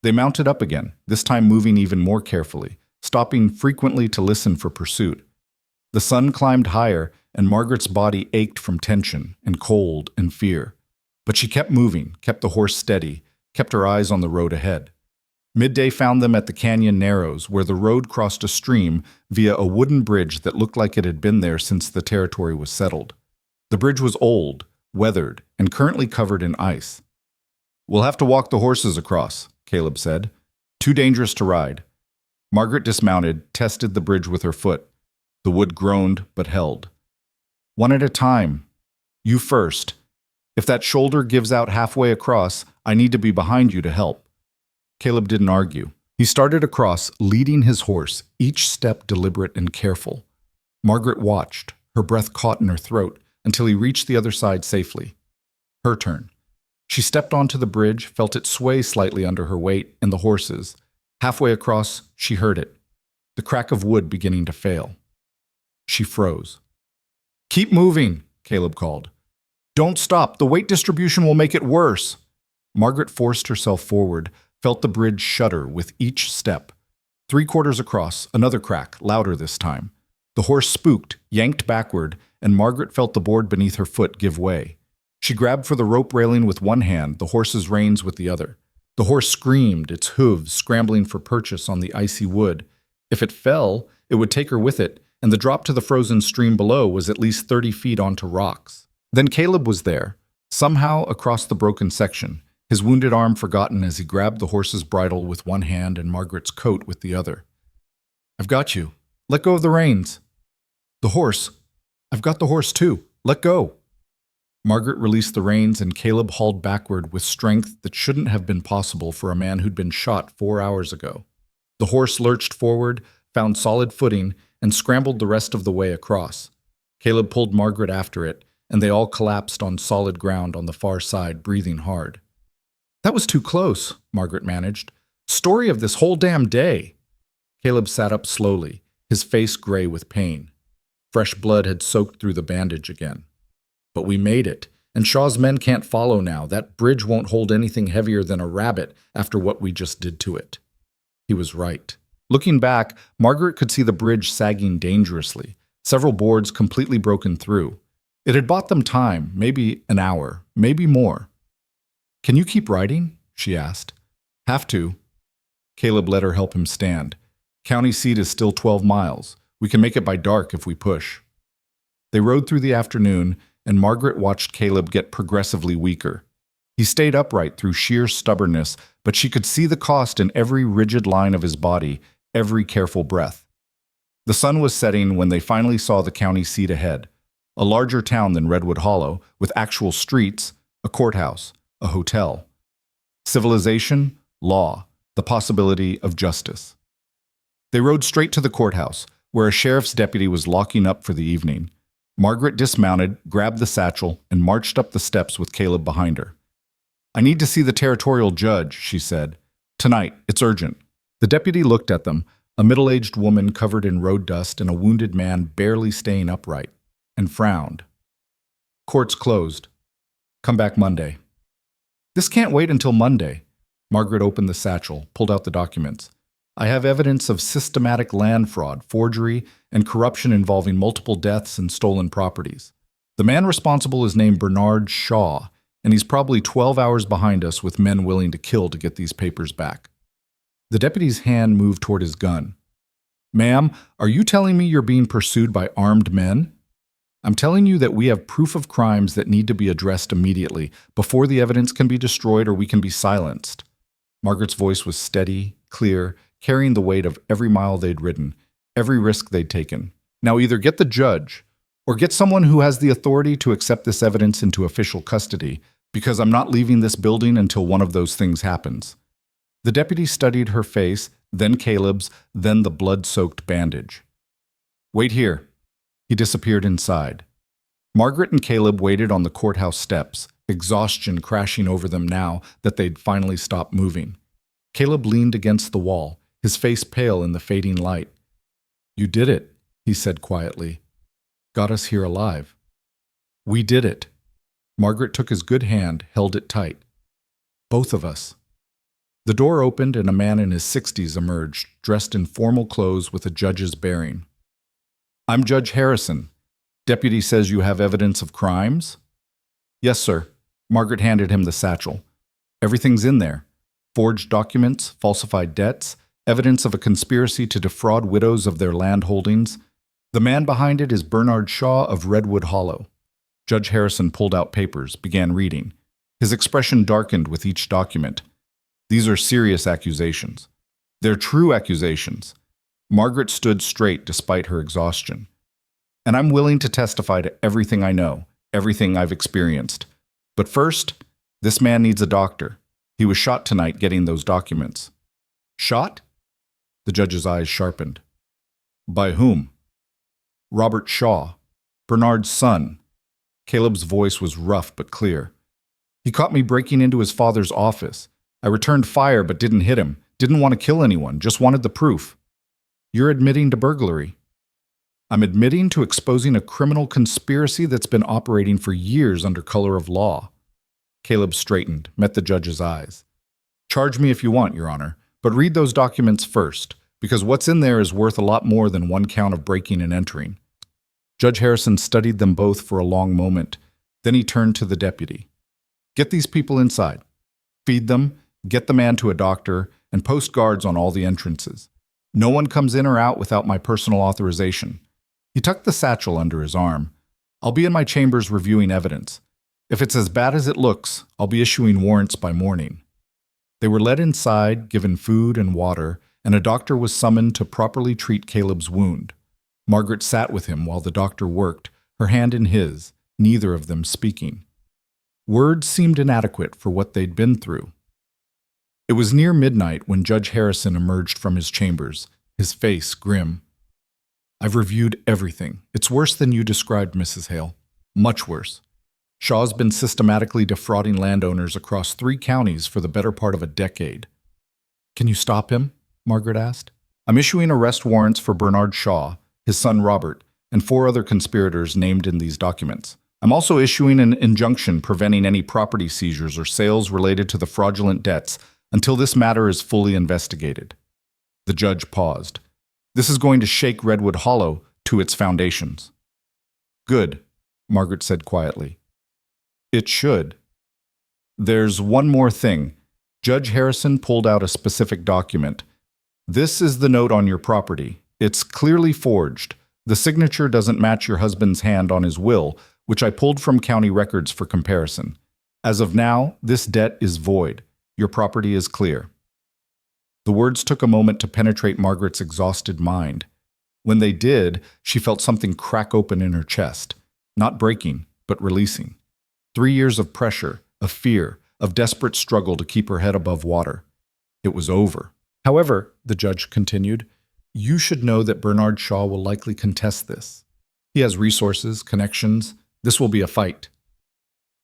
They mounted up again, this time moving even more carefully, stopping frequently to listen for pursuit. The sun climbed higher, and Margaret's body ached from tension and cold and fear. But she kept moving, kept the horse steady, kept her eyes on the road ahead. Midday found them at the canyon narrows, where the road crossed a stream via a wooden bridge that looked like it had been there since the territory was settled. The bridge was old, weathered, and currently covered in ice. We'll have to walk the horses across, Caleb said. Too dangerous to ride. Margaret dismounted, tested the bridge with her foot. The wood groaned, but held. One at a time. You first. If that shoulder gives out halfway across, I need to be behind you to help. Caleb didn't argue. He started across, leading his horse, each step deliberate and careful. Margaret watched, her breath caught in her throat, until he reached the other side safely. Her turn. She stepped onto the bridge, felt it sway slightly under her weight and the horses. Halfway across, she heard it, the crack of wood beginning to fail. She froze. Keep moving, Caleb called. Don't stop. The weight distribution will make it worse. Margaret forced herself forward, felt the bridge shudder with each step. 3/4 across, another crack, louder this time. The horse spooked, yanked backward, and Margaret felt the board beneath her foot give way. She grabbed for the rope railing with one hand, the horse's reins with the other. The horse screamed, its hooves scrambling for purchase on the icy wood. If it fell, it would take her with it, and the drop to the frozen stream below was at least 30 feet onto rocks. Then Caleb was there, somehow across the broken section, his wounded arm forgotten as he grabbed the horse's bridle with one hand and Margaret's coat with the other. I've got you. Let go of the reins. The horse. I've got the horse too. Let go. Margaret released the reins and Caleb hauled backward with strength that shouldn't have been possible for a man who'd been shot 4 hours ago. The horse lurched forward, found solid footing, and scrambled the rest of the way across. Caleb pulled Margaret after it, and they all collapsed on solid ground on the far side, breathing hard. That was too close, Margaret managed. Story of this whole damn day. Caleb sat up slowly, his face gray with pain. Fresh blood had soaked through the bandage again. But we made it, and Shaw's men can't follow now. That bridge won't hold anything heavier than a rabbit after what we just did to it. He was right. Looking back, Margaret could see the bridge sagging dangerously, several boards completely broken through. It had bought them time, maybe an hour, maybe more. Can you keep riding? She asked. Have to. Caleb let her help him stand. County seat is still 12 miles. We can make it by dark if we push. They rode through the afternoon, and Margaret watched Caleb get progressively weaker. He stayed upright through sheer stubbornness, but she could see the cost in every rigid line of his body, every careful breath. The sun was setting when they finally saw the county seat ahead, a larger town than Redwood Hollow, with actual streets, a courthouse, a hotel. Civilization, law, the possibility of justice. They rode straight to the courthouse, where a sheriff's deputy was locking up for the evening. Margaret dismounted, grabbed the satchel, and marched up the steps with Caleb behind her. I need to see the territorial judge, she said. Tonight, it's urgent. The deputy looked at them, a middle-aged woman covered in road dust and a wounded man barely staying upright, and frowned. Court's closed. Come back Monday. This can't wait until Monday. Margaret opened the satchel, pulled out the documents. I have evidence of systematic land fraud, forgery, and corruption involving multiple deaths and stolen properties. The man responsible is named Bernard Shaw, and he's probably 12 hours behind us with men willing to kill to get these papers back. The deputy's hand moved toward his gun. Ma'am, are you telling me you're being pursued by armed men? I'm telling you that we have proof of crimes that need to be addressed immediately, before the evidence can be destroyed or we can be silenced. Margaret's voice was steady, clear, carrying the weight of every mile they'd ridden, every risk they'd taken. Now either get the judge, or get someone who has the authority to accept this evidence into official custody, because I'm not leaving this building until one of those things happens. The deputy studied her face, then Caleb's, then the blood-soaked bandage. "Wait here." He disappeared inside. Margaret and Caleb waited on the courthouse steps, exhaustion crashing over them now that they'd finally stopped moving. Caleb leaned against the wall, his face pale in the fading light. "You did it," he said quietly. "Got us here alive." "We did it." Margaret took his good hand, held it tight. "Both of us." The door opened and a man in his 60s emerged, dressed in formal clothes with a judge's bearing. "I'm Judge Harrison. Deputy says you have evidence of crimes?" "Yes, sir." Margaret handed him the satchel. "Everything's in there. Forged documents, falsified debts, evidence of a conspiracy to defraud widows of their land holdings. The man behind it is Bernard Shaw of Redwood Hollow." Judge Harrison pulled out papers, began reading. His expression darkened with each document. "These are serious accusations. They're true accusations." Margaret stood straight despite her exhaustion. "And I'm willing to testify to everything I know, everything I've experienced. But first, this man needs a doctor. He was shot tonight getting those documents." "Shot?" The judge's eyes sharpened. "By whom?" "Robert Shaw, Bernard's son." Caleb's voice was rough but clear. "He caught me breaking into his father's office. I returned fire but didn't hit him, didn't want to kill anyone, just wanted the proof." "You're admitting to burglary." "I'm admitting to exposing a criminal conspiracy that's been operating for years under color of law." Caleb straightened, met the judge's eyes. "Charge me if you want, Your Honor, but read those documents first, because what's in there is worth a lot more than one count of breaking and entering." Judge Harrison studied them both for a long moment. Then he turned to the deputy. "Get these people inside. Feed them, get the man to a doctor, and post guards on all the entrances. No one comes in or out without my personal authorization." He tucked the satchel under his arm. "I'll be in my chambers reviewing evidence. If it's as bad as it looks, I'll be issuing warrants by morning." They were led inside, given food and water, and a doctor was summoned to properly treat Caleb's wound. Margaret sat with him while the doctor worked, her hand in his, neither of them speaking. Words seemed inadequate for what they'd been through. It was near midnight when Judge Harrison emerged from his chambers, his face grim. "I've reviewed everything. It's worse than you described, Mrs. Hale. Much worse. Shaw's been systematically defrauding landowners across 3 counties for the better part of a decade." "Can you stop him?" Margaret asked. "I'm issuing arrest warrants for Bernard Shaw, his son Robert, and 4 other conspirators named in these documents. I'm also issuing an injunction preventing any property seizures or sales related to the fraudulent debts until this matter is fully investigated." The judge paused. "This is going to shake Redwood Hollow to its foundations." "Good," Margaret said quietly. "It should. There's one more thing." Judge Harrison pulled out a specific document. "This is the note on your property. It's clearly forged. The signature doesn't match your husband's hand on his will, which I pulled from county records for comparison. As of now, this debt is void. Your property is clear." The words took a moment to penetrate Margaret's exhausted mind. When they did, she felt something crack open in her chest, not breaking, but releasing. 3 years of pressure, of fear, of desperate struggle to keep her head above water. It was over. "However," the judge continued, "you should know that Bernard Shaw will likely contest this. He has resources, connections. This will be a fight."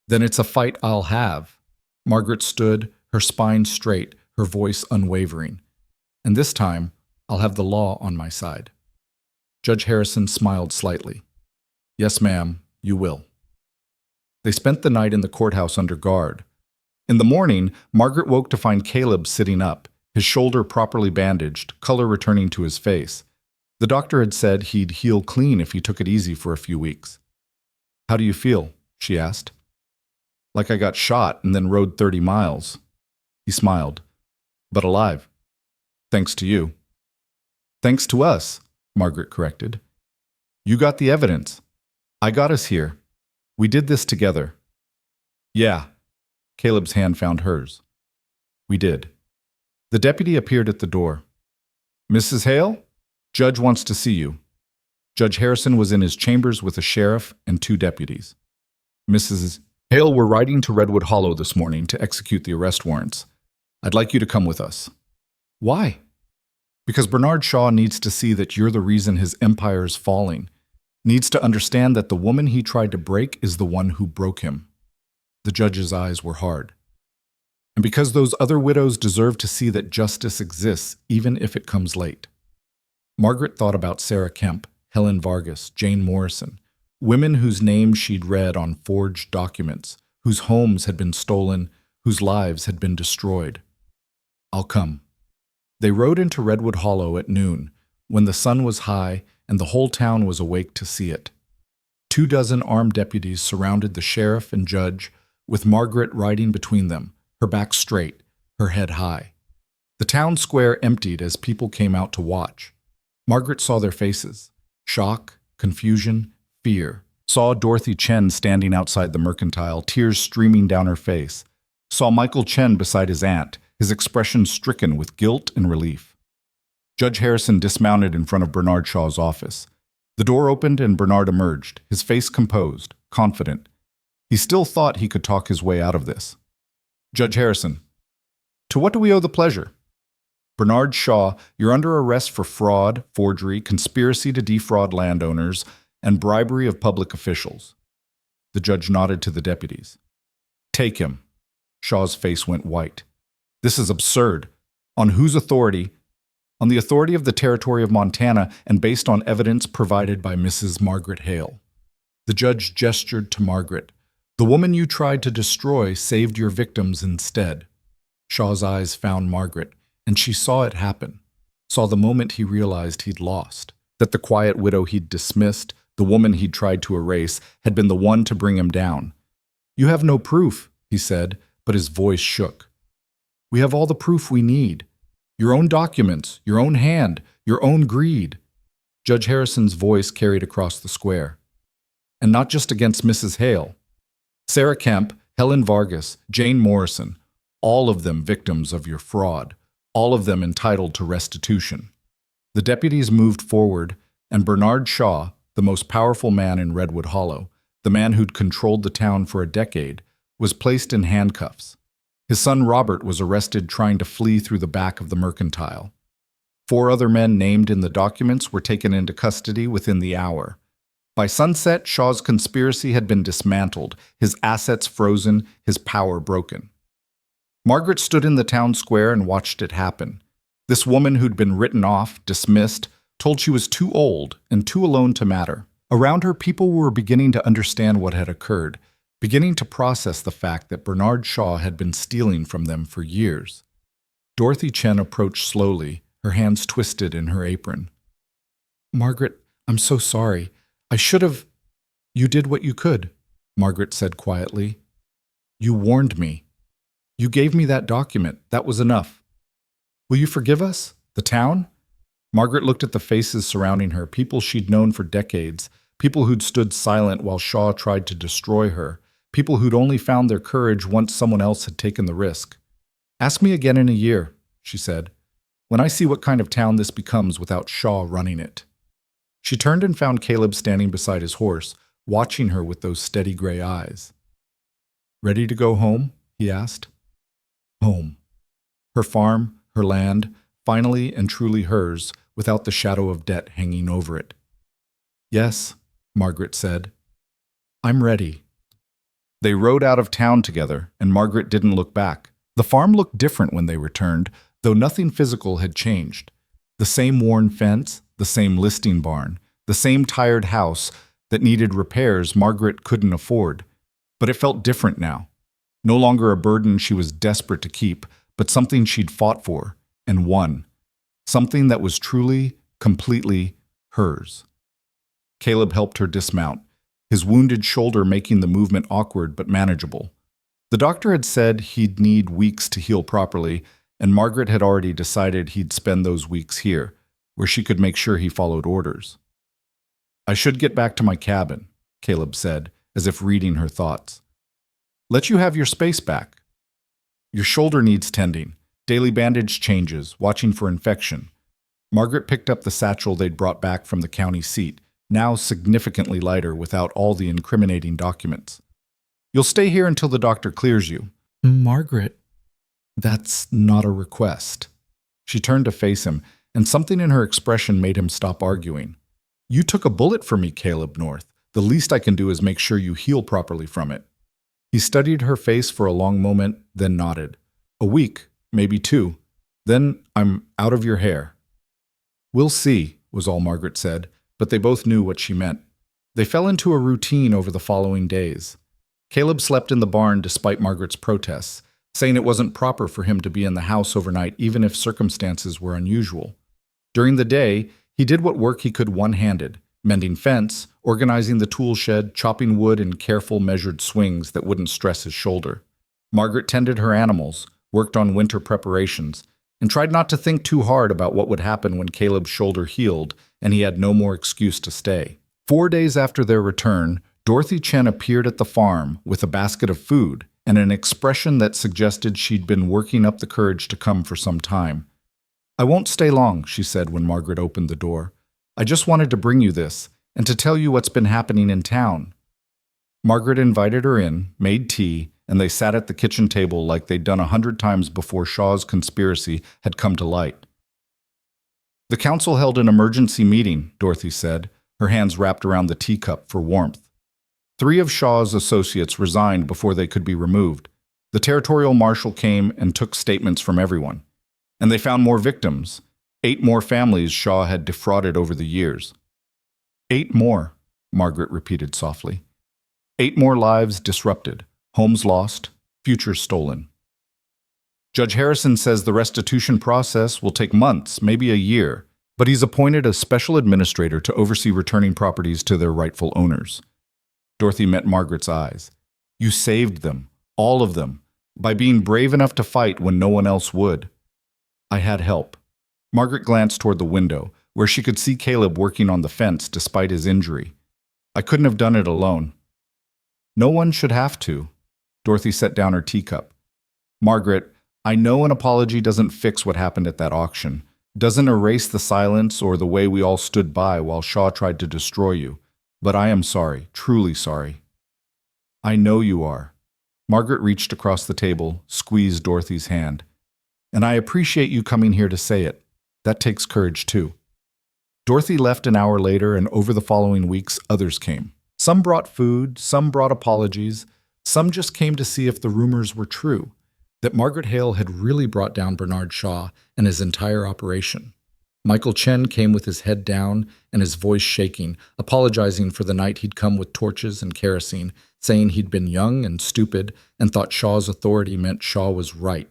"Then it's a fight I'll have." Margaret stood, her spine straight, her voice unwavering. "And this time, I'll have the law on my side." Judge Harrison smiled slightly. "Yes, ma'am, you will." They spent the night in the courthouse under guard. In the morning, Margaret woke to find Caleb sitting up, his shoulder properly bandaged, color returning to his face. The doctor had said he'd heal clean if he took it easy for a few weeks. "How do you feel?" she asked. "Like I got shot and then rode 30 miles. He smiled. "But alive. Thanks to you." "Thanks to us," Margaret corrected. "You got the evidence. I got us here. We did this together." "Yeah." Caleb's hand found hers. "We did." The deputy appeared at the door. "Mrs. Hale? Judge wants to see you." Judge Harrison was in his chambers with a sheriff and 2 deputies. "Mrs. Hale, we're riding to Redwood Hollow this morning to execute the arrest warrants. I'd like you to come with us. Why? Because Bernard Shaw needs to see that you're the reason his empire is falling, needs to understand that the woman he tried to break is the one who broke him. The judge's eyes were hard. And because those other widows deserve to see that justice exists, even if it comes late. Margaret thought about Sarah Kemp, Helen Vargas, Jane Morrison, women whose names she'd read on forged documents, whose homes had been stolen, whose lives had been destroyed. I'll come. They rode into Redwood Hollow at noon, when the sun was high and the whole town was awake to see it. 24 armed deputies surrounded the sheriff and judge, with Margaret riding between them, her back straight, her head high. The town square emptied as people came out to watch. Margaret saw their faces: shock, confusion, fear. Saw Dorothy Chen standing outside the mercantile, tears streaming down her face. Saw Michael Chen beside his aunt, his expression stricken with guilt and relief. Judge Harrison dismounted in front of Bernard Shaw's office. The door opened and Bernard emerged, his face composed, confident. He still thought he could talk his way out of this. Judge Harrison, to what do we owe the pleasure? Bernard Shaw, you're under arrest for fraud, forgery, conspiracy to defraud landowners, and bribery of public officials. The judge nodded to the deputies. Take him. Shaw's face went white. This is absurd. On whose authority? On the authority of the territory of Montana and based on evidence provided by Mrs. Margaret Hale. The judge gestured to Margaret. The woman you tried to destroy saved your victims instead. Shaw's eyes found Margaret, and she saw it happen, saw the moment he realized he'd lost, that the quiet widow he'd dismissed, the woman he'd tried to erase, had been the one to bring him down. You have no proof, he said, but his voice shook. We have all the proof we need. Your own documents, your own hand, your own greed. Judge Harrison's voice carried across the square. And not just against Mrs. Hale. Sarah Kemp, Helen Vargas, Jane Morrison, all of them victims of your fraud, all of them entitled to restitution. The deputies moved forward, and Bernard Shaw, the most powerful man in Redwood Hollow, the man who'd controlled the town for a decade, was placed in handcuffs. His son Robert was arrested trying to flee through the back of the mercantile. 4 other men named in the documents were taken into custody within the hour. By sunset, Shaw's conspiracy had been dismantled, his assets frozen, his power broken. Margaret stood in the town square and watched it happen. This woman who'd been written off, dismissed, told she was too old and too alone to matter. Around her, people were beginning to understand what had occurred, beginning to process the fact that Bernard Shaw had been stealing from them for years. Dorothy Chen approached slowly, her hands twisted in her apron. Margaret, I'm so sorry. I should have... You did what you could, Margaret said quietly. You warned me. You gave me that document. That was enough. Will you forgive us? The town? Margaret looked at the faces surrounding her, people she'd known for decades, people who'd stood silent while Shaw tried to destroy her, people who'd only found their courage once someone else had taken the risk. Ask me again in a year, she said, when I see what kind of town this becomes without Shaw running it. She turned and found Caleb standing beside his horse, watching her with those steady gray eyes. Ready to go home? He asked. Home. Her farm, her land, finally and truly hers, without the shadow of debt hanging over it. Yes, Margaret said. I'm ready. They rode out of town together, and Margaret didn't look back. The farm looked different when they returned, though nothing physical had changed. The same worn fence, the same listing barn, the same tired house that needed repairs Margaret couldn't afford. But it felt different now. No longer a burden she was desperate to keep, but something she'd fought for and won. Something that was truly, completely hers. Caleb helped her dismount, his wounded shoulder making the movement awkward but manageable. The doctor had said he'd need weeks to heal properly, and Margaret had already decided he'd spend those weeks here, where she could make sure he followed orders. I should get back to my cabin, Caleb said, as if reading her thoughts. Let you have your space back. Your shoulder needs tending, daily bandage changes, watching for infection. Margaret picked up the satchel they'd brought back from the county seat, now significantly lighter without all the incriminating documents. You'll stay here until the doctor clears you. Margaret. That's not a request. She turned to face him, and something in her expression made him stop arguing. You took a bullet for me, Caleb North. The least I can do is make sure you heal properly from it. He studied her face for a long moment, then nodded. A week, maybe 2. Then I'm out of your hair. We'll see, was all Margaret said, but they both knew what she meant. They fell into a routine over the following days. Caleb slept in the barn despite Margaret's protests, saying it wasn't proper for him to be in the house overnight even if circumstances were unusual. During the day, he did what work he could one-handed, mending fence, organizing the tool shed, chopping wood in careful, measured swings that wouldn't stress his shoulder. Margaret tended her animals, worked on winter preparations, and tried not to think too hard about what would happen when Caleb's shoulder healed and he had no more excuse to stay. 4 days after their return, Dorothy Chen appeared at the farm with a basket of food and an expression that suggested she'd been working up the courage to come for some time. I won't stay long, she said when Margaret opened the door. I just wanted to bring you this and to tell you what's been happening in town. Margaret invited her in, made tea, and they sat at the kitchen table like they'd done 100 times before Shaw's conspiracy had come to light. The council held an emergency meeting, Dorothy said, her hands wrapped around the teacup for warmth. 3 of Shaw's associates resigned before they could be removed. The territorial marshal came and took statements from everyone. And they found more victims, 8 more families Shaw had defrauded over the years. 8 more, Margaret repeated softly. 8 more lives disrupted, homes lost, futures stolen. Judge Harrison says the restitution process will take months, maybe a year, but he's appointed a special administrator to oversee returning properties to their rightful owners. Dorothy met Margaret's eyes. You saved them, all of them, by being brave enough to fight when no one else would. I had help. Margaret glanced toward the window, where she could see Caleb working on the fence despite his injury. I couldn't have done it alone. No one should have to. Dorothy set down her teacup. Margaret, I know an apology doesn't fix what happened at that auction, doesn't erase the silence or the way we all stood by while Shaw tried to destroy you. But I am sorry, truly sorry. I know you are. Margaret reached across the table, squeezed Dorothy's hand. And I appreciate you coming here to say it. That takes courage, too. Dorothy left an hour later, and over the following weeks, others came. Some brought food, some brought apologies, some just came to see if the rumors were true, that Margaret Hale had really brought down Bernard Shaw and his entire operation. Michael Chen came with his head down and his voice shaking, apologizing for the night he'd come with torches and kerosene, saying he'd been young and stupid and thought Shaw's authority meant Shaw was right.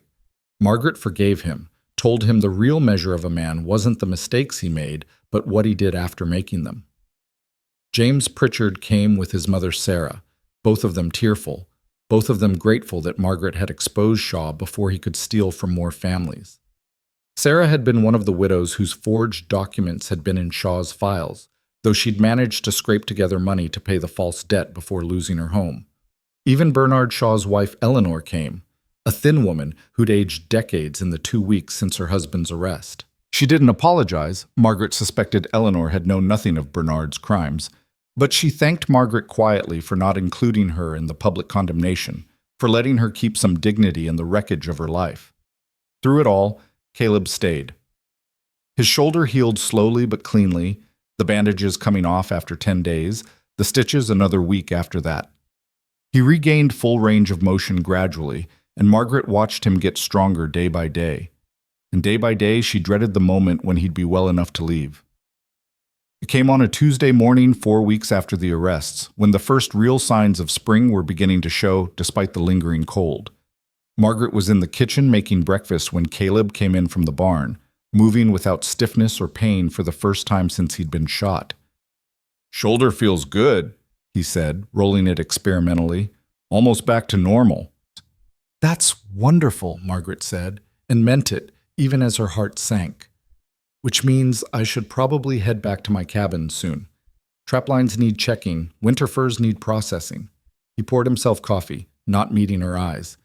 Margaret forgave him, told him the real measure of a man wasn't the mistakes he made, but what he did after making them. James Pritchard came with his mother Sarah, both of them tearful, both of them grateful that Margaret had exposed Shaw before he could steal from more families. Sarah had been one of the widows whose forged documents had been in Shaw's files, though she'd managed to scrape together money to pay the false debt before losing her home. Even Bernard Shaw's wife Eleanor came, a thin woman who'd aged decades in the 2 weeks since her husband's arrest. She didn't apologize. Margaret suspected Eleanor had known nothing of Bernard's crimes, but she thanked Margaret quietly for not including her in the public condemnation, for letting her keep some dignity in the wreckage of her life. Through it all, Caleb stayed. His shoulder healed slowly but cleanly, the bandages coming off after 10 days, the stitches another week after that. He regained full range of motion gradually, and Margaret watched him get stronger day by day. And day by day, she dreaded the moment when he'd be well enough to leave. It came on a Tuesday morning 4 weeks after the arrests, when the first real signs of spring were beginning to show despite the lingering cold. Margaret was in the kitchen making breakfast when Caleb came in from the barn, moving without stiffness or pain for the first time since he'd been shot. "Shoulder feels good," he said, rolling it experimentally. "Almost back to normal." "That's wonderful," Margaret said, and meant it, even as her heart sank. "Which means I should probably head back to my cabin soon. Traplines need checking, winter furs need processing." He poured himself coffee, not meeting her eyes.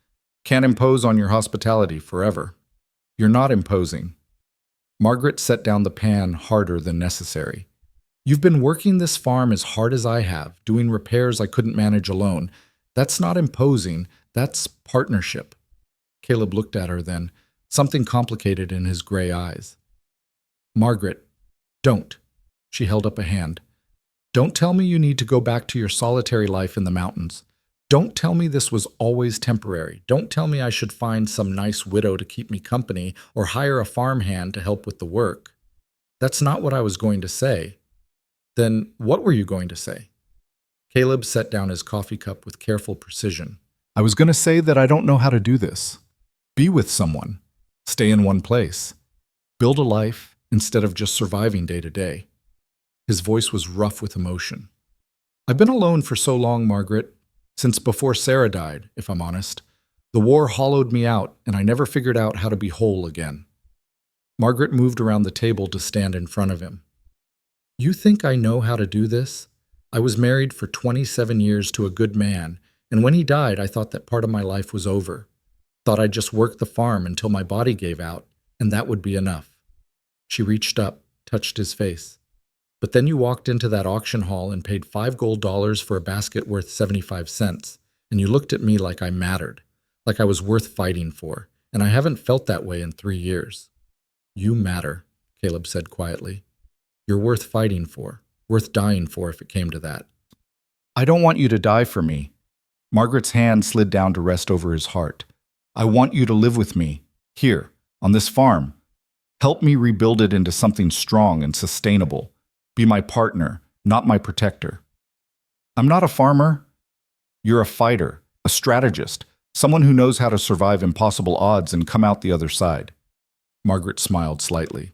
"Can't impose on your hospitality forever." "You're not imposing." Margaret set down the pan harder than necessary. "You've been working this farm as hard as I have, doing repairs I couldn't manage alone. That's not imposing, that's partnership." Caleb looked at her then, something complicated in his gray eyes. Margaret, don't. She held up a hand. Don't tell me you need to go back to your solitary life in the mountains. Don't tell me this was always temporary. Don't tell me I should find some nice widow to keep me company or hire a farmhand to help with the work. That's not what I was going to say. Then what were you going to say? Caleb set down his coffee cup with careful precision. I was going to say that I don't know how to do this. Be with someone. Stay in one place. Build a life instead of just surviving day to day. His voice was rough with emotion. I've been alone for so long, Margaret, since before Sarah died, if I'm honest. The war hollowed me out, and I never figured out how to be whole again. Margaret moved around the table to stand in front of him. You think I know how to do this? I was married for 27 years to a good man, and when he died, I thought that part of my life was over. Thought I'd just work the farm until my body gave out, and that would be enough. She reached up, touched his face. But then you walked into that auction hall and paid $5 for a basket worth 75 cents, and you looked at me like I mattered, like I was worth fighting for, and I haven't felt that way in 3 years. You matter, Caleb said quietly. You're worth fighting for, worth dying for if it came to that. I don't want you to die for me. Margaret's hand slid down to rest over his heart. I want you to live with me, here, on this farm. Help me rebuild it into something strong and sustainable. Be my partner, not my protector. I'm not a farmer. You're a fighter, a strategist, someone who knows how to survive impossible odds and come out the other side. Margaret smiled slightly.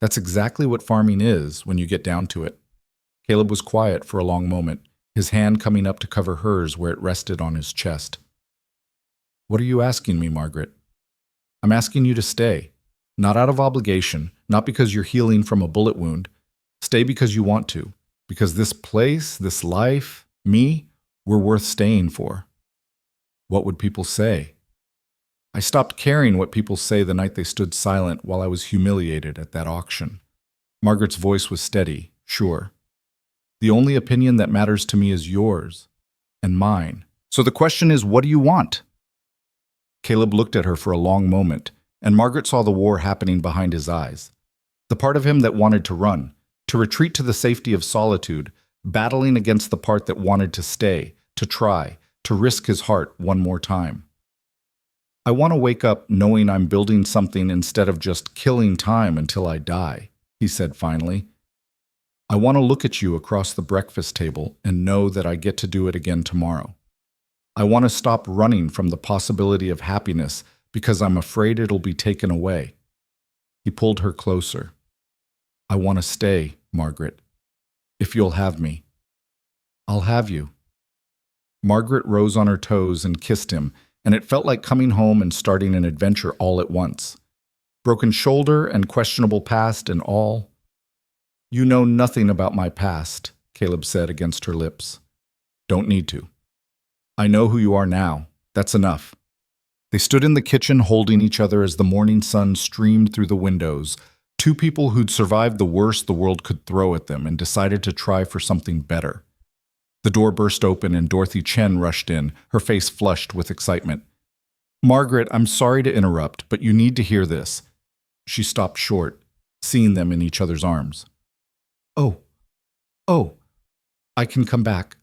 That's exactly what farming is when you get down to it. Caleb was quiet for a long moment, his hand coming up to cover hers where it rested on his chest. What are you asking me, Margaret? I'm asking you to stay. Not out of obligation, not because you're healing from a bullet wound. Stay because you want to, because this place, this life, me, we're worth staying for. What would people say? I stopped caring what people say the night they stood silent while I was humiliated at that auction. Margaret's voice was steady, sure. The only opinion that matters to me is yours and mine. So the question is, what do you want? Caleb looked at her for a long moment, and Margaret saw the war happening behind his eyes. The part of him that wanted to run, to retreat to the safety of solitude, battling against the part that wanted to stay, to try, to risk his heart one more time. I want to wake up knowing I'm building something instead of just killing time until I die, he said finally. I want to look at you across the breakfast table and know that I get to do it again tomorrow. I want to stop running from the possibility of happiness because I'm afraid it'll be taken away. He pulled her closer. I want to stay, Margaret. If you'll have me. I'll have you. Margaret rose on her toes and kissed him, and it felt like coming home and starting an adventure all at once. Broken shoulder and questionable past and all. You know nothing about my past, Caleb said against her lips. Don't need to. I know who you are now. That's enough. They stood in the kitchen holding each other as the morning sun streamed through the windows, two people who'd survived the worst the world could throw at them and decided to try for something better. The door burst open and Dorothy Chen rushed in, her face flushed with excitement. Margaret, I'm sorry to interrupt, but you need to hear this. She stopped short, seeing them in each other's arms. Oh, I can come back.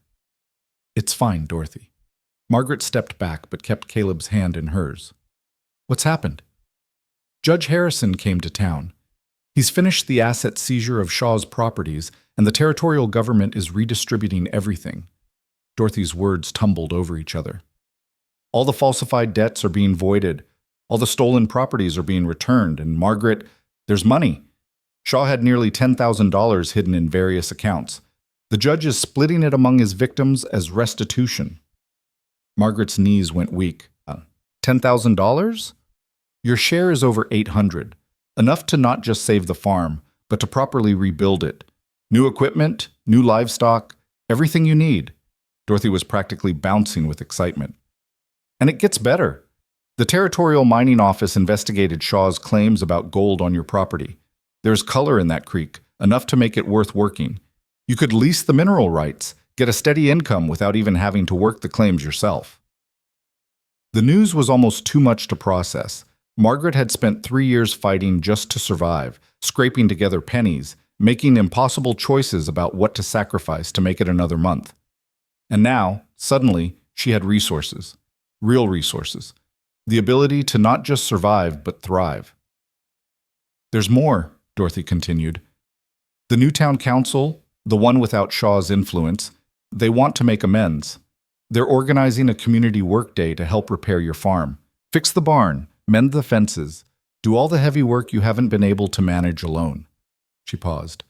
It's fine, Dorothy. Margaret stepped back but kept Caleb's hand in hers. What's happened? Judge Harrison came to town. He's finished the asset seizure of Shaw's properties, and the territorial government is redistributing everything. Dorothy's words tumbled over each other. All the falsified debts are being voided. All the stolen properties are being returned, and Margaret, there's money. Shaw had nearly $10,000 hidden in various accounts. The judge is splitting it among his victims as restitution. Margaret's knees went weak. $10,000? Your share is over $800, enough to not just save the farm, but to properly rebuild it. New equipment, new livestock, everything you need. Dorothy was practically bouncing with excitement. And it gets better. The Territorial Mining Office investigated Shaw's claims about gold on your property. There's color in that creek, enough to make it worth working. You could lease the mineral rights, get a steady income without even having to work the claims yourself. The news was almost too much to process. Margaret had spent 3 years fighting just to survive, scraping together pennies, making impossible choices about what to sacrifice to make it another month. And now, suddenly, she had resources. Real resources. The ability to not just survive, but thrive. "There's more," Dorothy continued. "The new town council, the one without Shaw's influence, they want to make amends. They're organizing a community work day to help repair your farm. Fix the barn, mend the fences, do all the heavy work you haven't been able to manage alone." She paused.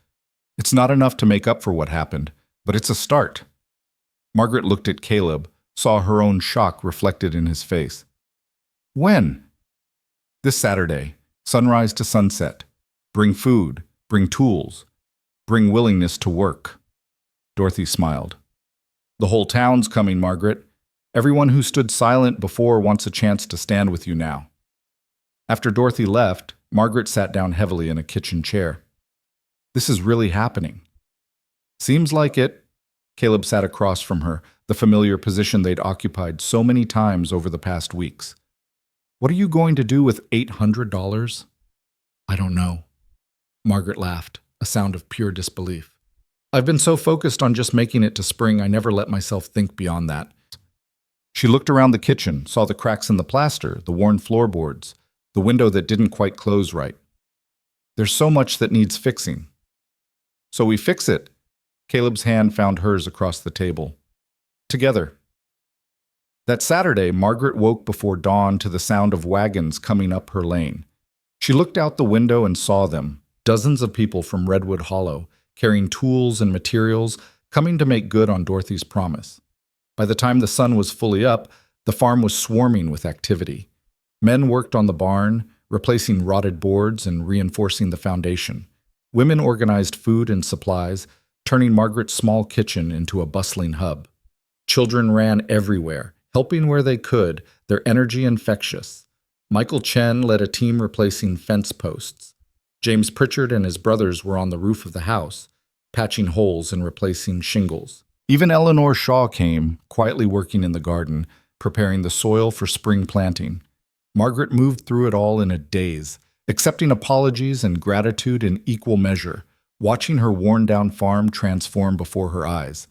"It's not enough to make up for what happened, but it's a start." Margaret looked at Caleb, saw her own shock reflected in his face. "When?" "This Saturday, sunrise to sunset. Bring food, bring tools, bring willingness to work." Dorothy smiled. "The whole town's coming, Margaret. Everyone who stood silent before wants a chance to stand with you now." After Dorothy left, Margaret sat down heavily in a kitchen chair. "This is really happening." "Seems like it." Caleb sat across from her, the familiar position they'd occupied so many times over the past weeks. "What are you going to do with $800? "I don't know." Margaret laughed, a sound of pure disbelief. "I've been so focused on just making it to spring, I never let myself think beyond that." She looked around the kitchen, saw the cracks in the plaster, the worn floorboards, the window that didn't quite close right. "There's so much that needs fixing." "So we fix it." Caleb's hand found hers across the table. "Together." That Saturday, Margaret woke before dawn to the sound of wagons coming up her lane. She looked out the window and saw them, dozens of people from Redwood Hollow, carrying tools and materials, coming to make good on Dorothy's promise. By the time the sun was fully up, the farm was swarming with activity. Men worked on the barn, replacing rotted boards and reinforcing the foundation. Women organized food and supplies, turning Margaret's small kitchen into a bustling hub. Children ran everywhere, helping where they could, their energy infectious. Michael Chen led a team replacing fence posts. James Pritchard and his brothers were on the roof of the house, patching holes and replacing shingles. Even Eleanor Shaw came, quietly working in the garden, preparing the soil for spring planting. Margaret moved through it all in a daze, accepting apologies and gratitude in equal measure, watching her worn-down farm transform before her eyes.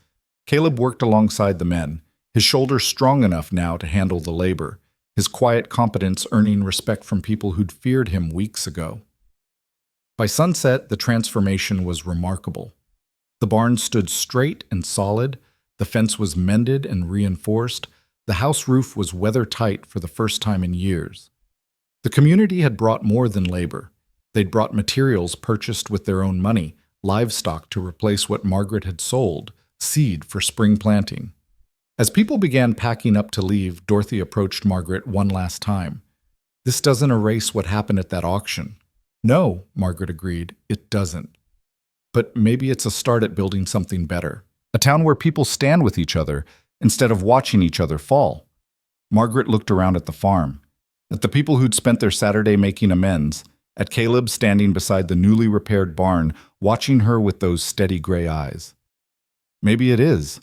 Caleb worked alongside the men, his shoulders strong enough now to handle the labor, his quiet competence earning respect from people who'd feared him weeks ago. By sunset, the transformation was remarkable. The barn stood straight and solid, the fence was mended and reinforced, the house roof was weather-tight for the first time in years. The community had brought more than labor. They'd brought materials purchased with their own money, livestock to replace what Margaret had sold, seed for spring planting. As people began packing up to leave, Dorothy approached Margaret one last time. "This doesn't erase what happened at that auction." "No," Margaret agreed, "it doesn't. But maybe it's a start at building something better. A town where people stand with each other instead of watching each other fall." Margaret looked around at the farm, at the people who'd spent their Saturday making amends, at Caleb standing beside the newly repaired barn, watching her with those steady gray eyes. Maybe it is.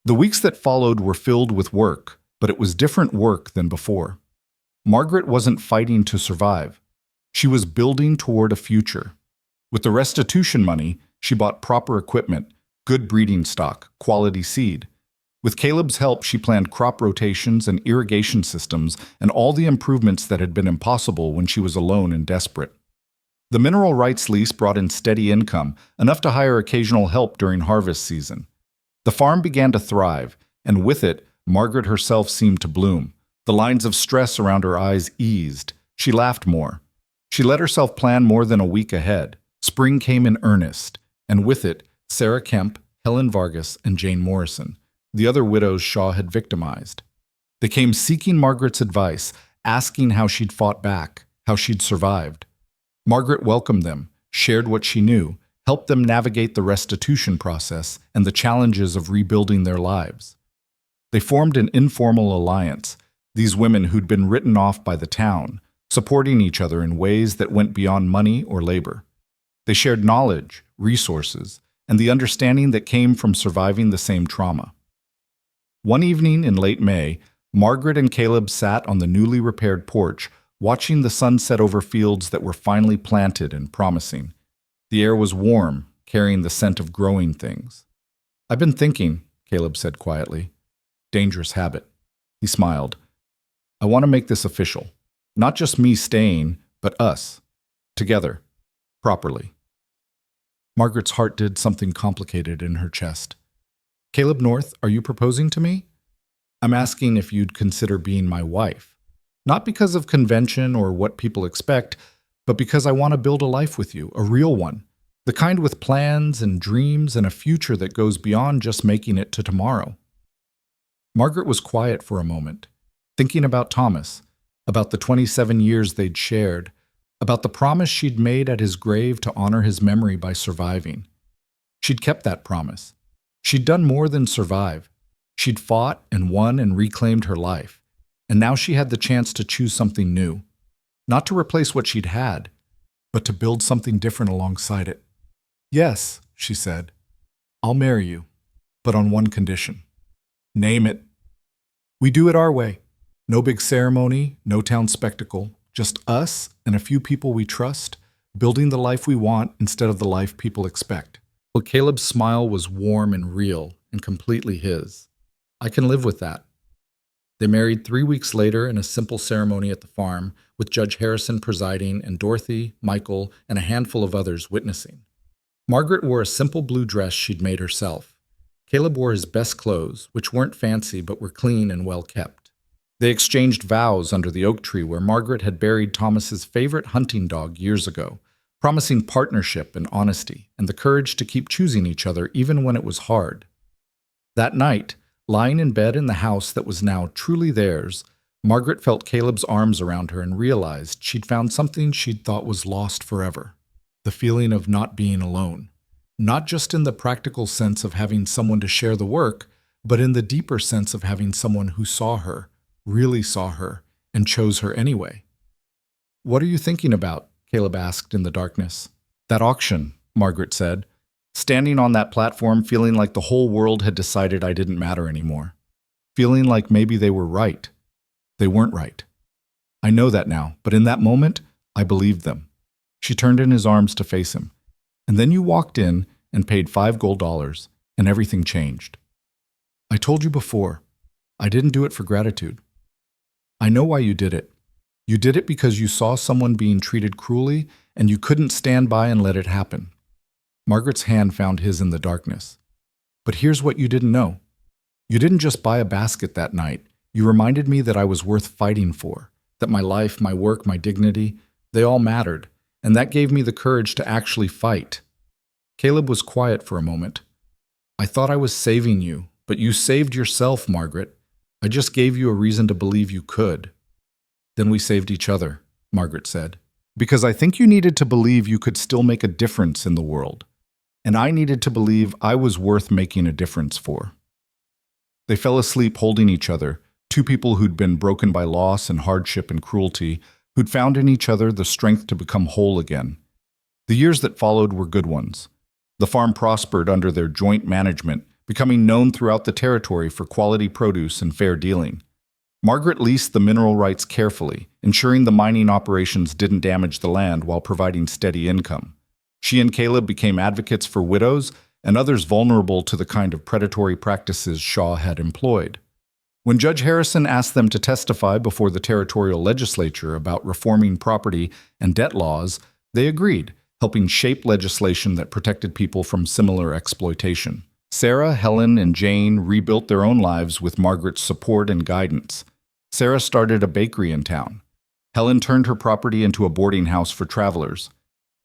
The weeks that followed were filled with work, but it was different work than before. Margaret wasn't fighting to survive. She was building toward a future. With the restitution money, she bought proper equipment, good breeding stock, quality seed. With Caleb's help, she planned crop rotations and irrigation systems and all the improvements that had been impossible when she was alone and desperate. The mineral rights lease brought in steady income, enough to hire occasional help during harvest season. The farm began to thrive, and with it, Margaret herself seemed to bloom. The lines of stress around her eyes eased. She laughed more. She let herself plan more than a week ahead. Spring came in earnest, and with it, Sarah Kemp, Helen Vargas, and Jane Morrison, the other widows Shaw had victimized. They came seeking Margaret's advice, asking how she'd fought back, how she'd survived. Margaret welcomed them, shared what she knew, helped them navigate the restitution process and the challenges of rebuilding their lives. They formed an informal alliance, these women who'd been written off by the town, supporting each other in ways that went beyond money or labor. They shared knowledge, resources, and the understanding that came from surviving the same trauma. One evening in late May, Margaret and Caleb sat on the newly repaired porch, watching the sun set over fields that were finally planted and promising. The air was warm, carrying the scent of growing things. "I've been thinking," Caleb said quietly. "Dangerous habit." He smiled. "I want to make this official. Not just me staying, but us. Together. Properly." Margaret's heart did something complicated in her chest. "Caleb North, are you proposing to me?" "I'm asking if you'd consider being my wife. Not because of convention or what people expect, but because I want to build a life with you, a real one. The kind with plans and dreams and a future that goes beyond just making it to tomorrow." Margaret was quiet for a moment, thinking about Thomas, about the 27 years they'd shared, about the promise she'd made at his grave to honor his memory by surviving. She'd kept that promise. She'd done more than survive. She'd fought and won and reclaimed her life, and now she had the chance to choose something new. Not to replace what she'd had, but to build something different alongside it. "Yes," she said, "I'll marry you, but on one condition." "Name it." "We do it our way. No big ceremony, no town spectacle, just us and a few people we trust, building the life we want instead of the life people expect." Well, Caleb's smile was warm and real and completely his. "I can live with that." They married 3 weeks later in a simple ceremony at the farm, with Judge Harrison presiding and Dorothy, Michael, and a handful of others witnessing. Margaret wore a simple blue dress she'd made herself. Caleb wore his best clothes, which weren't fancy but were clean and well kept. They exchanged vows under the oak tree where Margaret had buried Thomas's favorite hunting dog years ago, promising partnership and honesty and the courage to keep choosing each other even when it was hard. That night, lying in bed in the house that was now truly theirs, Margaret felt Caleb's arms around her and realized she'd found something she'd thought was lost forever. The feeling of not being alone. Not just in the practical sense of having someone to share the work, but in the deeper sense of having someone who saw her, really saw her, and chose her anyway. "What are you thinking about?" Caleb asked in the darkness. "That auction," Margaret said, standing on that platform feeling like the whole world had decided I didn't matter anymore. Feeling like maybe they were right. They weren't right. I know that now, but in that moment, I believed them. She turned in his arms to face him. "And then you walked in and paid $5 and everything changed. I told you before, I didn't do it for gratitude. I know why you did it. You did it because you saw someone being treated cruelly and you couldn't stand by and let it happen." Margaret's hand found his in the darkness. "But here's what you didn't know. You didn't just buy a basket that night. You reminded me that I was worth fighting for, that my life, my work, my dignity, they all mattered, and that gave me the courage to actually fight." Caleb was quiet for a moment. "I thought I was saving you, but you saved yourself, Margaret. I just gave you a reason to believe you could." "Then we saved each other," Margaret said, "because I think you needed to believe you could still make a difference in the world. And I needed to believe I was worth making a difference for." They fell asleep holding each other, two people who'd been broken by loss and hardship and cruelty, who'd found in each other the strength to become whole again. The years that followed were good ones. The farm prospered under their joint management, becoming known throughout the territory for quality produce and fair dealing. Margaret leased the mineral rights carefully, ensuring the mining operations didn't damage the land while providing steady income. She and Caleb became advocates for widows and others vulnerable to the kind of predatory practices Shaw had employed. When Judge Harrison asked them to testify before the territorial legislature about reforming property and debt laws, they agreed, helping shape legislation that protected people from similar exploitation. Sarah, Helen, and Jane rebuilt their own lives with Margaret's support and guidance. Sarah started a bakery in town. Helen turned her property into a boarding house for travelers.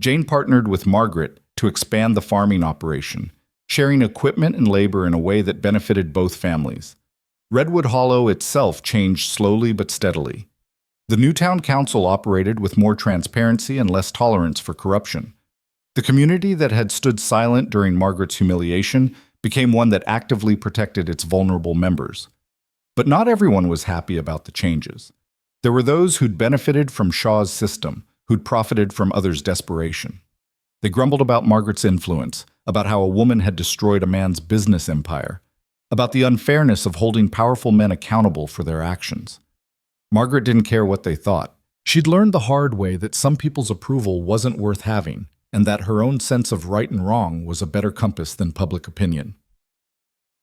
Jane partnered with Margaret to expand the farming operation, sharing equipment and labor in a way that benefited both families. Redwood Hollow itself changed slowly but steadily. The new town council operated with more transparency and less tolerance for corruption. The community that had stood silent during Margaret's humiliation became one that actively protected its vulnerable members. But not everyone was happy about the changes. There were those who'd benefited from Shaw's system, who'd profited from others' desperation. They grumbled about Margaret's influence, about how a woman had destroyed a man's business empire. about the unfairness of holding powerful men accountable for their actions. Margaret didn't care what they thought. She'd learned the hard way that some people's approval wasn't worth having, and that her own sense of right and wrong was a better compass than public opinion.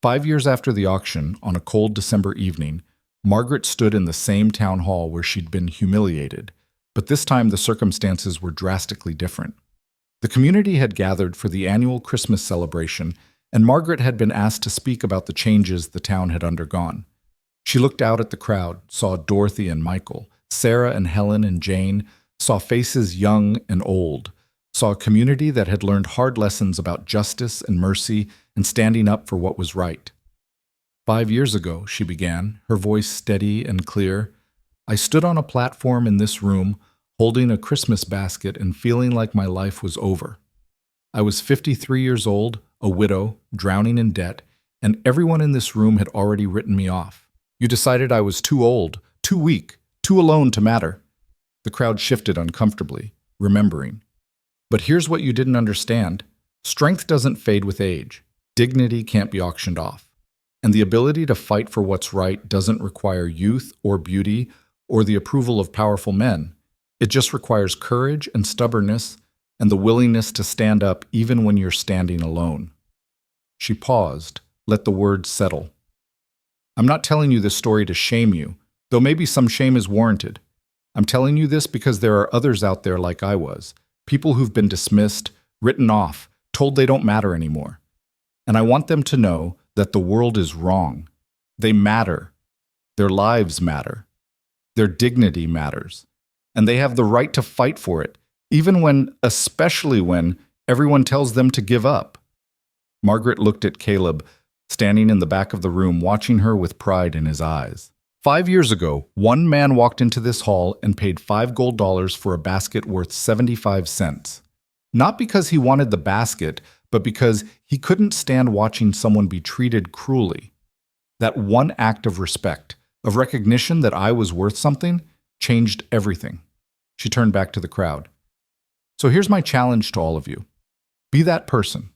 5 years after the auction, on a cold December evening, Margaret stood in the same town hall where she'd been humiliated, but this time the circumstances were drastically different. The community had gathered for the annual Christmas celebration, and Margaret had been asked to speak about the changes the town had undergone. She looked out at the crowd, saw Dorothy and Michael, Sarah and Helen and Jane, saw faces young and old, saw a community that had learned hard lessons about justice and mercy and standing up for what was right. 5 years ago, she began, her voice steady and clear, I stood on a platform in this room, holding a Christmas basket and feeling like my life was over. I was 53 years old, a widow, drowning in debt, and everyone in this room had already written me off. You decided I was too old, too weak, too alone to matter. The crowd shifted uncomfortably, remembering. But here's what you didn't understand. Strength doesn't fade with age. Dignity can't be auctioned off. And the ability to fight for what's right doesn't require youth or beauty or the approval of powerful men. It just requires courage and stubbornness and the willingness to stand up even when you're standing alone. She paused, let the words settle. I'm not telling you this story to shame you, though maybe some shame is warranted. I'm telling you this because there are others out there like I was, people who've been dismissed, written off, told they don't matter anymore. And I want them to know that the world is wrong. They matter. Their lives matter. Their dignity matters. And they have the right to fight for it, especially when, everyone tells them to give up. Margaret looked at Caleb, standing in the back of the room, watching her with pride in his eyes. 5 years ago, one man walked into this hall and paid $5 gold for a basket worth 75 cents. Not because he wanted the basket, but because he couldn't stand watching someone be treated cruelly. That one act of respect, of recognition that I was worth something, changed everything. She turned back to the crowd. So here's my challenge to all of you. Be that person.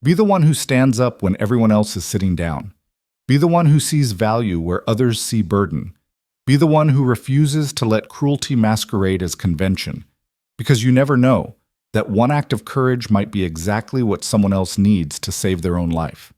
Be the one who stands up when everyone else is sitting down. Be the one who sees value where others see burden. Be the one who refuses to let cruelty masquerade as convention. Because you never know, that one act of courage might be exactly what someone else needs to save their own life.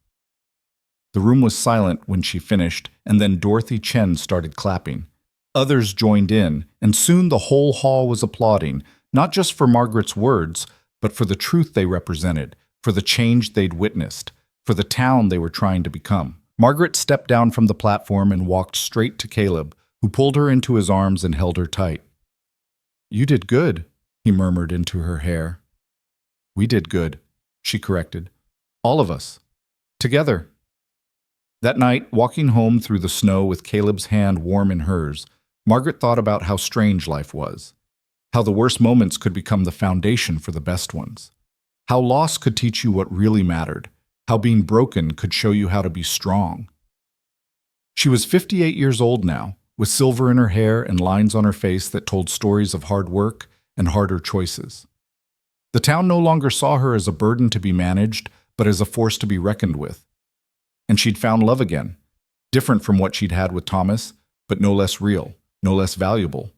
The room was silent when she finished, and then Dorothy Chen started clapping. Others joined in, and soon the whole hall was applauding, not just for Margaret's words, but for the truth they represented, for the change they'd witnessed, for the town they were trying to become. Margaret stepped down from the platform and walked straight to Caleb, who pulled her into his arms and held her tight. "You did good," he murmured into her hair. "We did good," she corrected. "All of us. Together." That night, walking home through the snow with Caleb's hand warm in hers, Margaret thought about how strange life was, how the worst moments could become the foundation for the best ones, how loss could teach you what really mattered, how being broken could show you how to be strong. She was 58 years old now, with silver in her hair and lines on her face that told stories of hard work and harder choices. The town no longer saw her as a burden to be managed, but as a force to be reckoned with. And she'd found love again, different from what she'd had with Thomas, but no less real, no less valuable.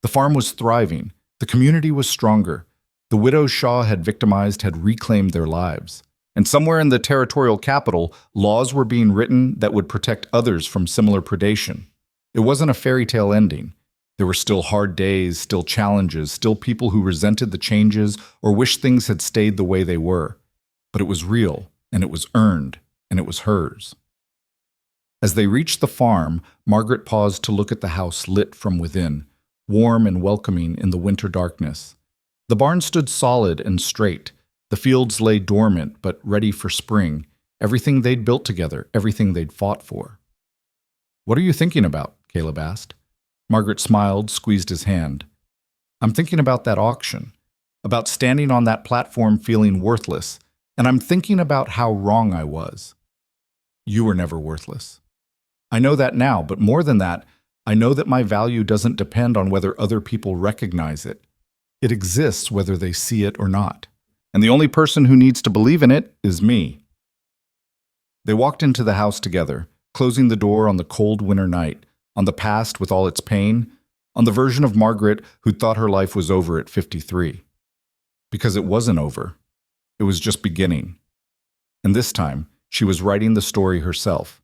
The farm was thriving, the community was stronger, the widows Shaw had victimized had reclaimed their lives. And somewhere in the territorial capital, laws were being written that would protect others from similar predation. It wasn't a fairy tale ending. There were still hard days, still challenges, still people who resented the changes or wished things had stayed the way they were. But it was real, and it was earned, and it was hers. As they reached the farm, Margaret paused to look at the house lit from within, warm and welcoming in the winter darkness. The barn stood solid and straight. The fields lay dormant but ready for spring, everything they'd built together, everything they'd fought for. "What are you thinking about?" Caleb asked. Margaret smiled, squeezed his hand. "I'm thinking about that auction, about standing on that platform feeling worthless, and I'm thinking about how wrong I was. You were never worthless. I know that now, but more than that, I know that my value doesn't depend on whether other people recognize it. It exists whether they see it or not. And the only person who needs to believe in it is me." They walked into the house together, closing the door on the cold winter night, on the past with all its pain, on the version of Margaret who'd thought her life was over at 53. Because it wasn't over. It was just beginning. And this time, she was writing the story herself.